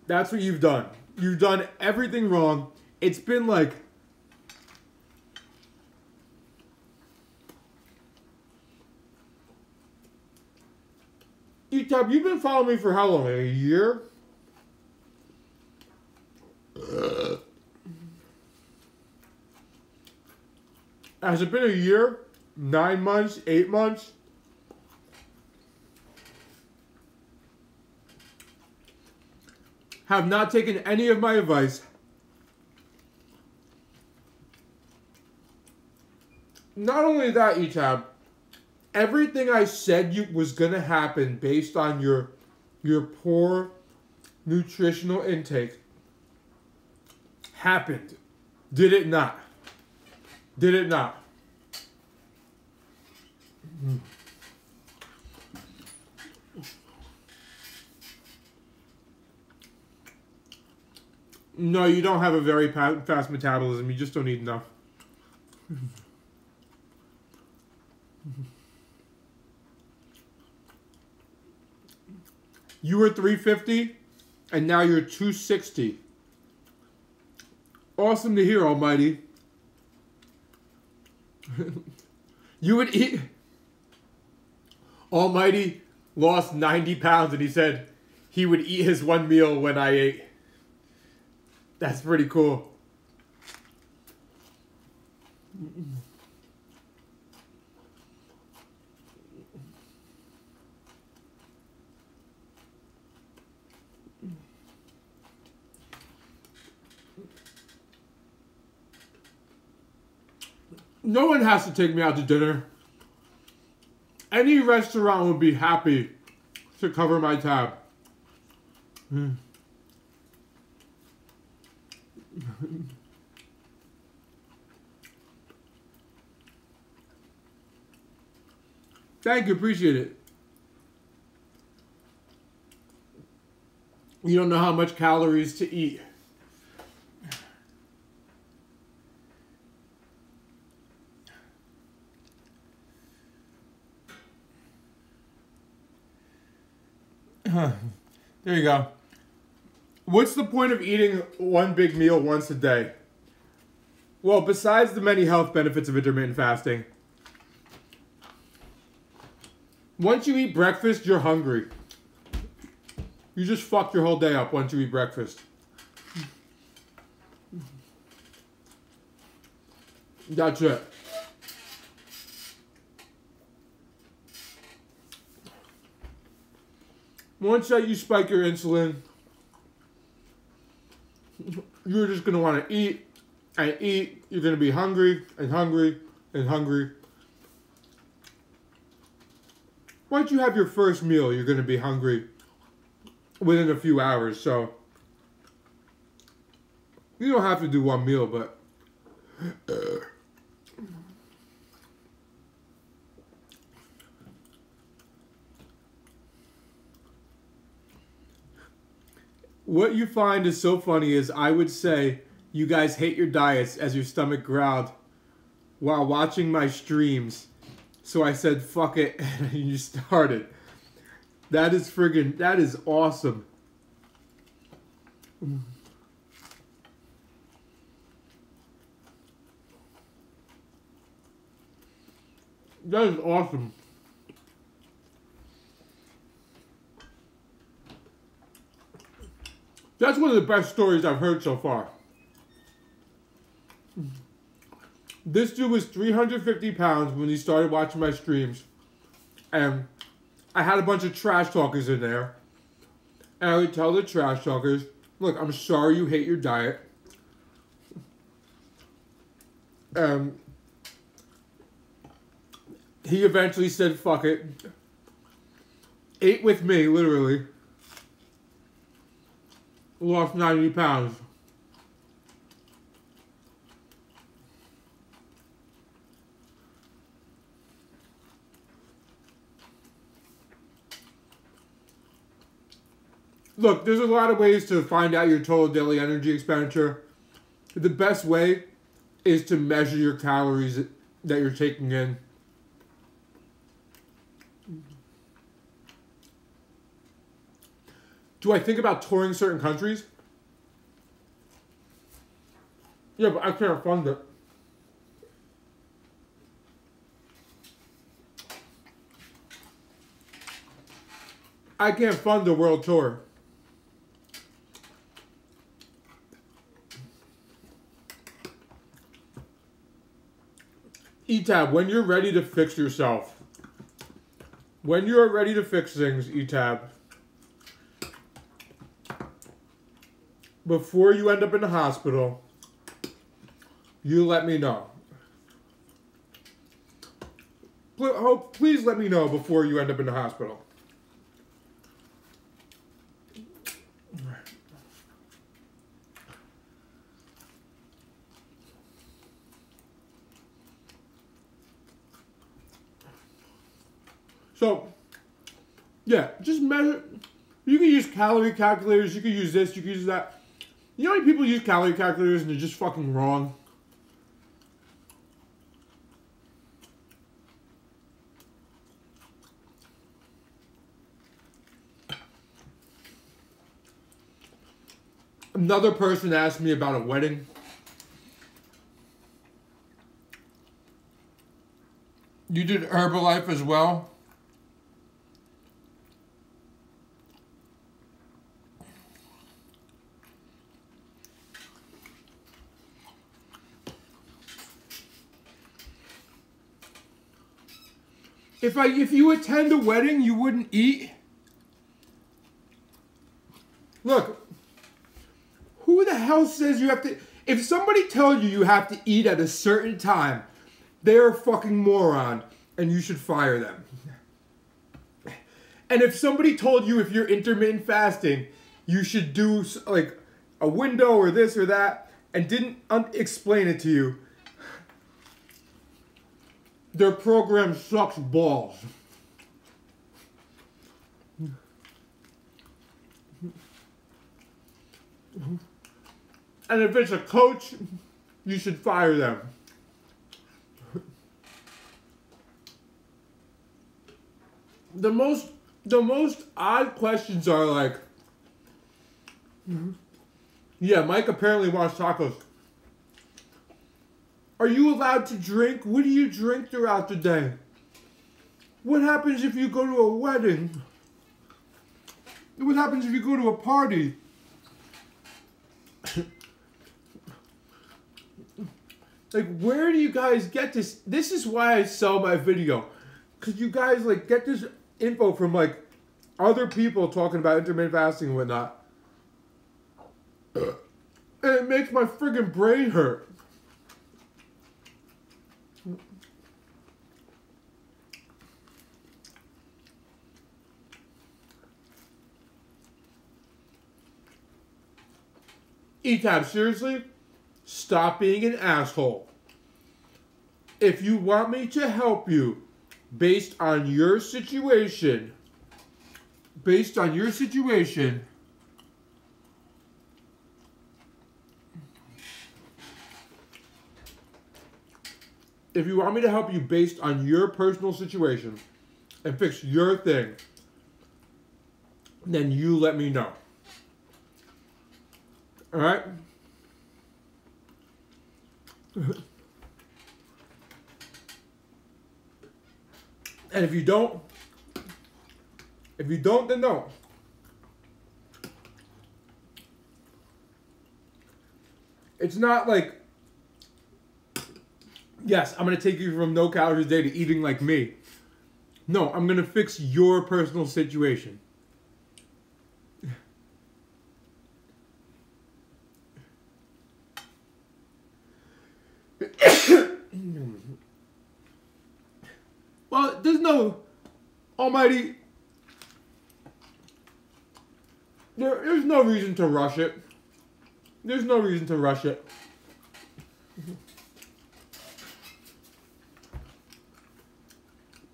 That's what you've done. You've done everything wrong. It's been like... Etab, you've been following me for how long? A year? Has it been a year? 9 months? 8 months? Have not taken any of my advice. Not only that, Etab, everything I said was going to happen based on your poor nutritional intake happened. Did it not? Did it not? No, you don't have a very fast metabolism. You just don't eat enough. You were 350, and now you're 260. Awesome to hear, Almighty. You would eat... Almighty lost 90 pounds, and he said he would eat his one meal when I ate. That's pretty cool. No one has to take me out to dinner. Any restaurant would be happy to cover my tab. Thank you, appreciate it. You don't know how much calories to eat. There you go. What's the point of eating one big meal once a day? Well, besides the many health benefits of intermittent fasting, once you eat breakfast, you're hungry. You just fuck your whole day up once you eat breakfast. That's it. Once that you spike your insulin, you're just going to want to eat and eat. You're going to be hungry and hungry and hungry. Once you have your first meal, you're going to be hungry within a few hours. So you don't have to do one meal, but what you find is so funny is I would say you guys hate your diets as your stomach growled while watching my streams. So I said, fuck it, and you started. That is friggin', that is awesome. That is awesome. That's one of the best stories I've heard so far. This dude was 350 pounds when he started watching my streams. And I had a bunch of trash talkers in there. And I would tell the trash talkers, look, I'm sorry you hate your diet. He eventually said, fuck it. Ate with me, literally. Lost 90 pounds. Look, there's a lot of ways to find out your total daily energy expenditure. The best way is to measure your calories that you're taking in. Do I think about touring certain countries? Yeah, but I can't fund it. I can't fund a world tour. E-Tab, when you're ready to fix yourself, when you are ready to fix things, E-Tab, before you end up in the hospital, you let me know. Please let me know before you end up in the hospital. So, yeah, just measure. You can use calorie calculators. You can use this. You can use that. You know how many people use calorie calculators and they're just fucking wrong? Another person asked me about a wedding. You did Herbalife as well? If you attend a wedding, you wouldn't eat? Look, who the hell says you have to... If somebody tells you you have to eat at a certain time, they're a fucking moron, and you should fire them. And if somebody told you if you're intermittent fasting, you should do like a window or this or that, and didn't explain it to you, their program sucks balls. And if it's a coach, you should fire them. The most odd questions are like, yeah, Mike apparently wants tacos. Are you allowed to drink? What do you drink throughout the day? What happens if you go to a wedding? What happens if you go to a party? Like, where do you guys get this? This is why I sell my video. Because you guys, like, get this info from, like, other people talking about intermittent fasting and whatnot. And it makes my friggin' brain hurt. E-Tab, seriously? Stop being an asshole. If you want me to help you based on your situation, if you want me to help you based on your personal situation and fix your thing, then you let me know. All right? And if you don't, then don't. It's not like, yes, I'm going to take you from no calories a day to eating like me. No, I'm going to fix your personal situation. Well, there's no almighty... There's no reason to rush it. There's no reason to rush it.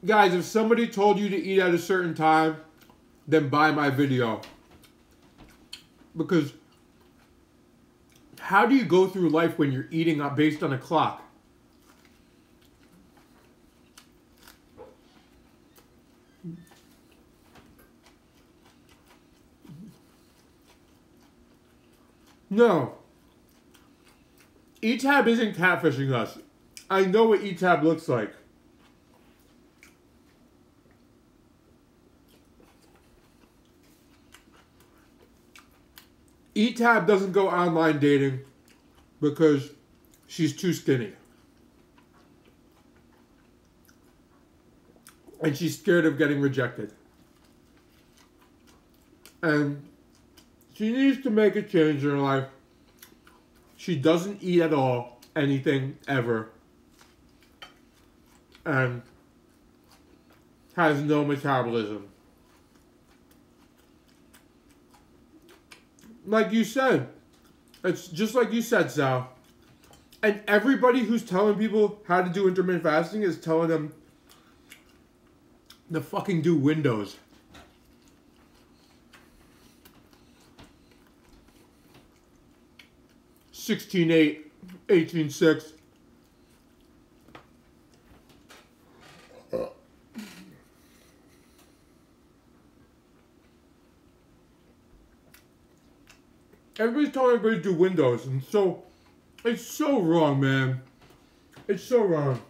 Guys, if somebody told you to eat at a certain time, then buy my video. Because how do you go through life when you're eating based on a clock? No. ETAB isn't catfishing us. I know what ETAB looks like. ETAB doesn't go online dating because she's too skinny. And she's scared of getting rejected. And she needs to make a change in her life. She doesn't eat at all, anything, ever. And has no metabolism. Like you said, it's just like you said, Sal. And everybody who's telling people how to do intermittent fasting is telling them to fucking do windows. 16:8, 18:6. Everybody's telling everybody to do windows, and so it's so wrong, man. It's so wrong.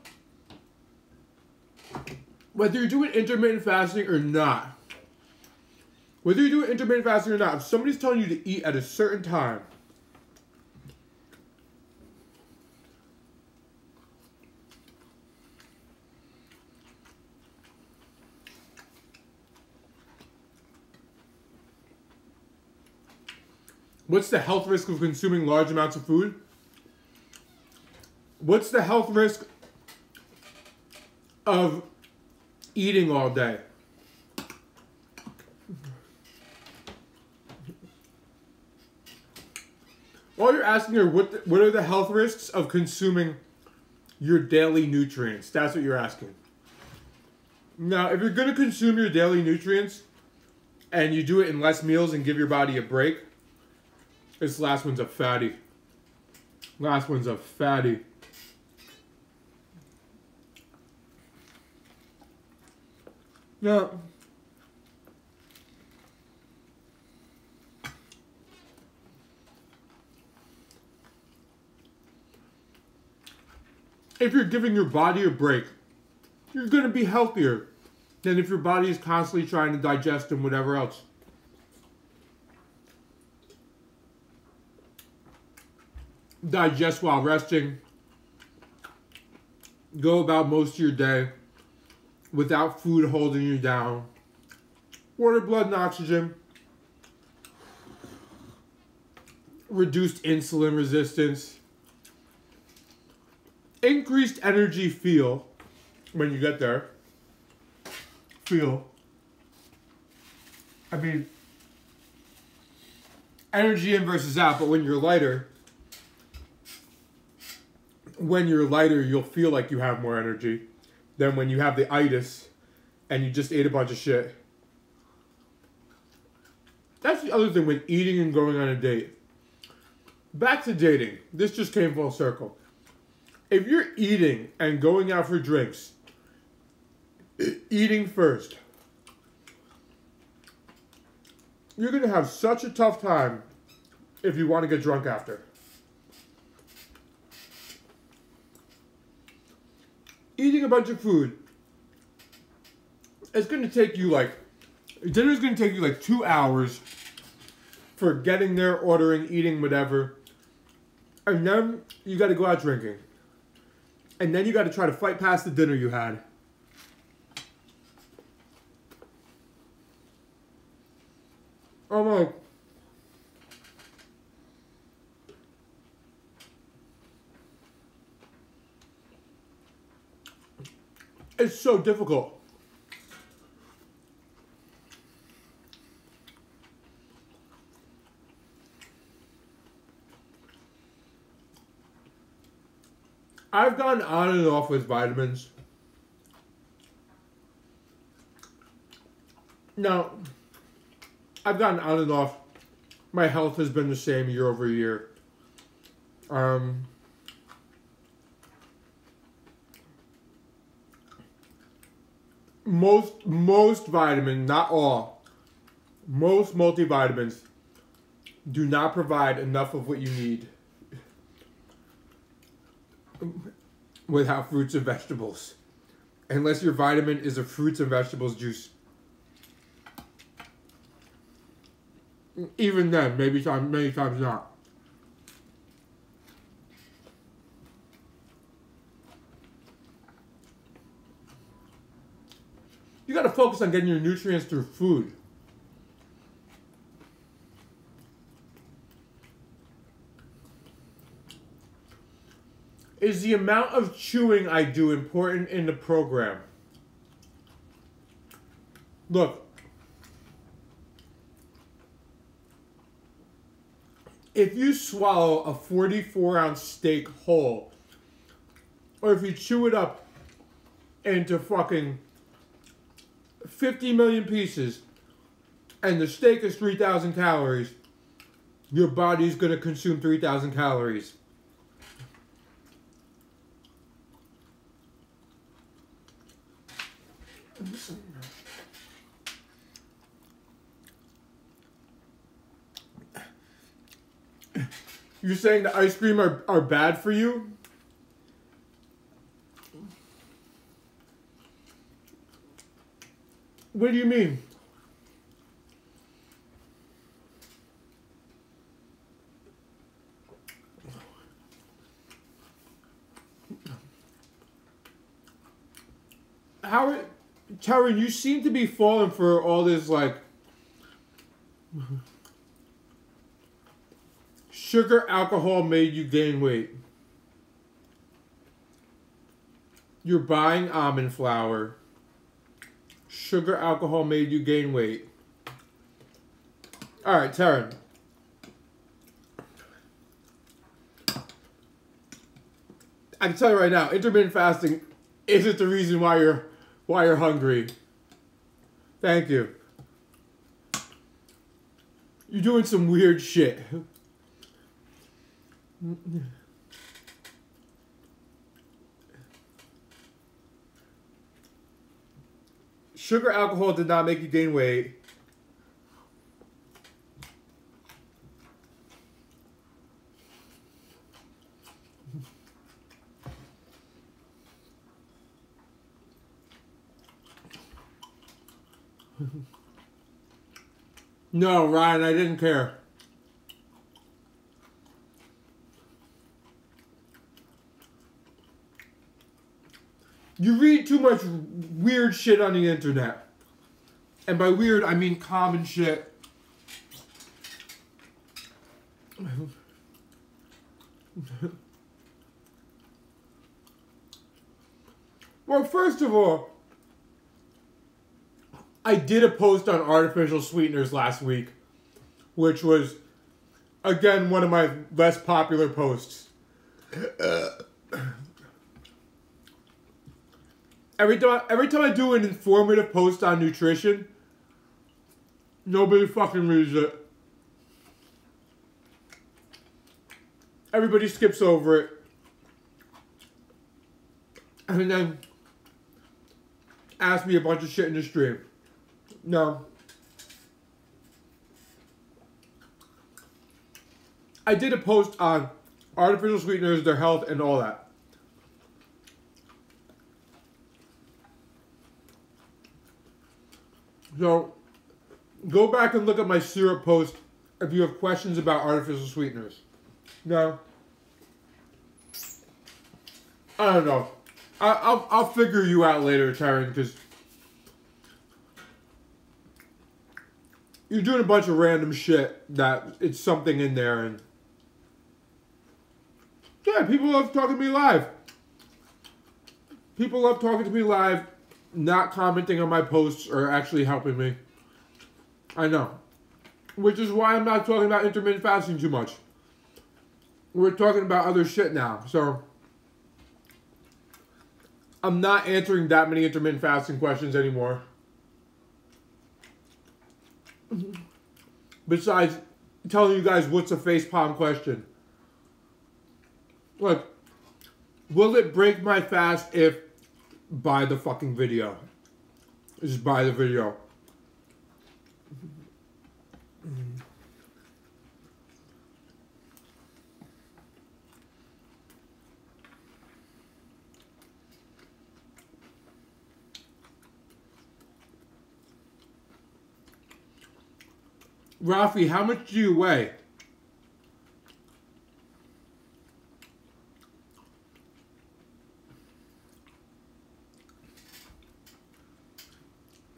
Whether you're doing intermittent fasting or not, if somebody's telling you to eat at a certain time, what's the health risk of consuming large amounts of food? What's the health risk of eating all day? All you're asking are what are the health risks of consuming your daily nutrients? That's what you're asking. Now, if you're going to consume your daily nutrients and you do it in less meals and give your body a break, this last one's a fatty. Last one's a fatty. Now, if you're giving your body a break, you're going to be healthier than if your body is constantly trying to digest and whatever else. Digest while resting. Go about most of your day without food holding you down. Water, blood, and oxygen. Reduced insulin resistance. Increased energy feel when you get there. Feel. I mean, energy in versus out, but when you're lighter, you'll feel like you have more energy than when you have the itis and you just ate a bunch of shit. That's the other thing with eating and going on a date. Back to dating. This just came full circle. If you're eating and going out for drinks, eating first, you're going to have such a tough time if you want to get drunk after. Eating a bunch of food, it's going to take you dinner's going to take you 2 hours for getting there, ordering, eating, whatever. And then you got to go out drinking. And then you got to try to fight past the dinner you had. I'm like, it's so difficult. I've gone on and off with vitamins. Now, I've gotten on and off. My health has been the same year over year. Most vitamin, not all, most multivitamins do not provide enough of what you need without fruits and vegetables. Unless your vitamin is a fruits and vegetables juice. Even then, many times not. You gotta focus on getting your nutrients through food. Is the amount of chewing I do important in the program? Look. If you swallow a 44-ounce steak whole, or if you chew it up into fucking 50 million pieces, and the steak is 3,000 calories, your body's gonna consume 3,000 calories. You're saying the ice cream are bad for you? What do you mean? Howard, Taryn, you seem to be falling for all this, like, sugar, alcohol made you gain weight. You're buying almond flour. Sugar, alcohol made you gain weight. Alright, Taryn. I can tell you right now, intermittent fasting isn't the reason why you're hungry. Thank you. You're doing some weird shit. Sugar, alcohol did not make you gain weight. No, Ryan, I didn't care. You read too much weird shit on the internet. And by weird, I mean common shit. Well, first of all, I did a post on artificial sweeteners last week, which was, again, one of my less popular posts. Every time I do an informative post on nutrition, nobody fucking reads it. Everybody skips over it. And then asks me a bunch of shit in the stream. No. I did a post on artificial sweeteners, their health, and all that. So, go back and look at my syrup post if you have questions about artificial sweeteners. No. I don't know. I'll figure you out later, Taryn, because you're doing a bunch of random shit that it's something in there, and yeah, people love talking to me live. People love talking to me live, not commenting on my posts or actually helping me. I know. Which is why I'm not talking about intermittent fasting too much. We're talking about other shit now, so I'm not answering that many intermittent fasting questions anymore. Besides telling you guys what's a facepalm question. Look, will it break my fast if buy the fucking video? Just buy the video. Rafi, how much do you weigh?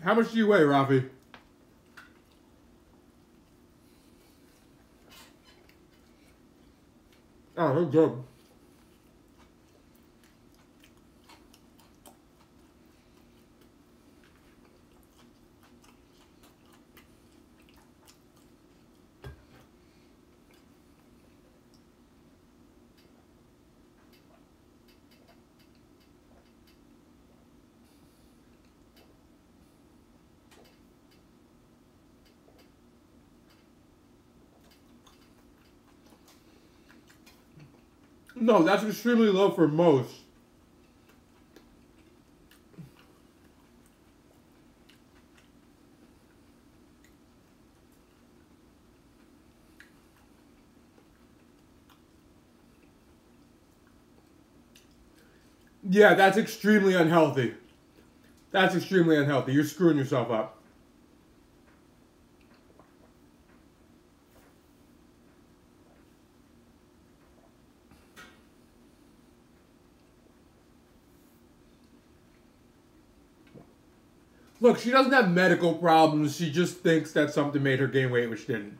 How much do you weigh, Rafi? Oh, that's good. No, that's extremely low for most. Yeah, that's extremely unhealthy. That's extremely unhealthy. You're screwing yourself up. Look, she doesn't have medical problems. She just thinks that something made her gain weight, which didn't.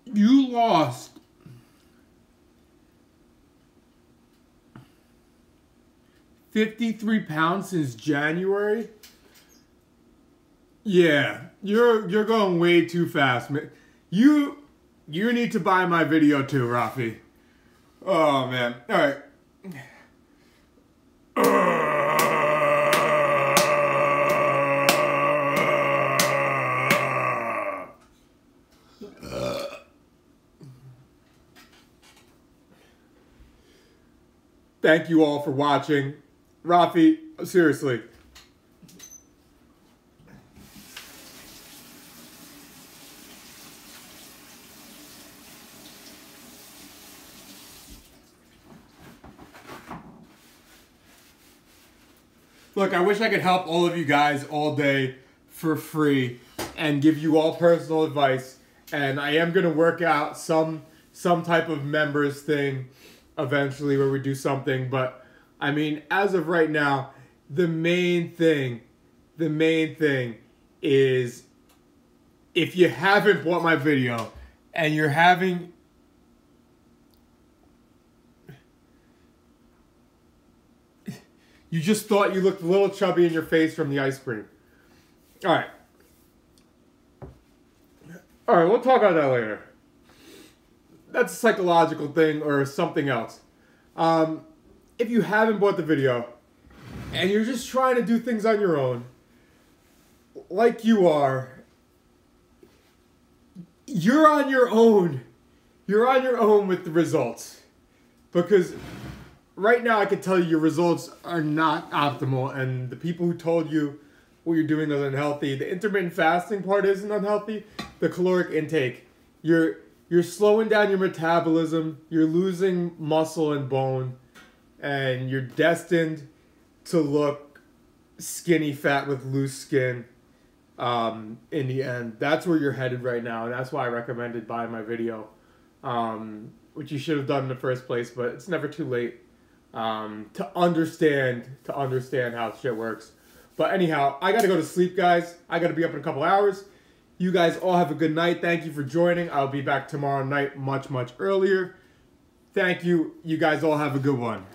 You lost 53 pounds since January? Yeah, you're going way too fast. You need to buy my video too, Rafi. Oh man. All right. Thank you all for watching. Rafi, seriously. Look, I wish I could help all of you guys all day for free and give you all personal advice. And I am going to work out some type of members thing eventually where we do something. But, I mean, as of right now, the main thing is if you haven't bought my video and you're having... You just thought you looked a little chubby in your face from the ice cream. Alright. Alright, we'll talk about that later. That's a psychological thing or something else. If you haven't bought the video and you're just trying to do things on your own, like you are, you're on your own. You're on your own with the results. Because... right now, I can tell you your results are not optimal, and the people who told you what you're doing is unhealthy. The intermittent fasting part isn't unhealthy. The caloric intake, you're slowing down your metabolism. You're losing muscle and bone, and you're destined to look skinny fat with loose skin. In the end, that's where you're headed right now, and that's why I recommended buying my video, which you should have done in the first place. But it's never too late. To understand how shit works. But anyhow, I gotta go to sleep, guys. I gotta be up in a couple hours. You guys all have a good night. Thank you for joining. I'll be back tomorrow night much earlier. Thank you. You guys all have a good one.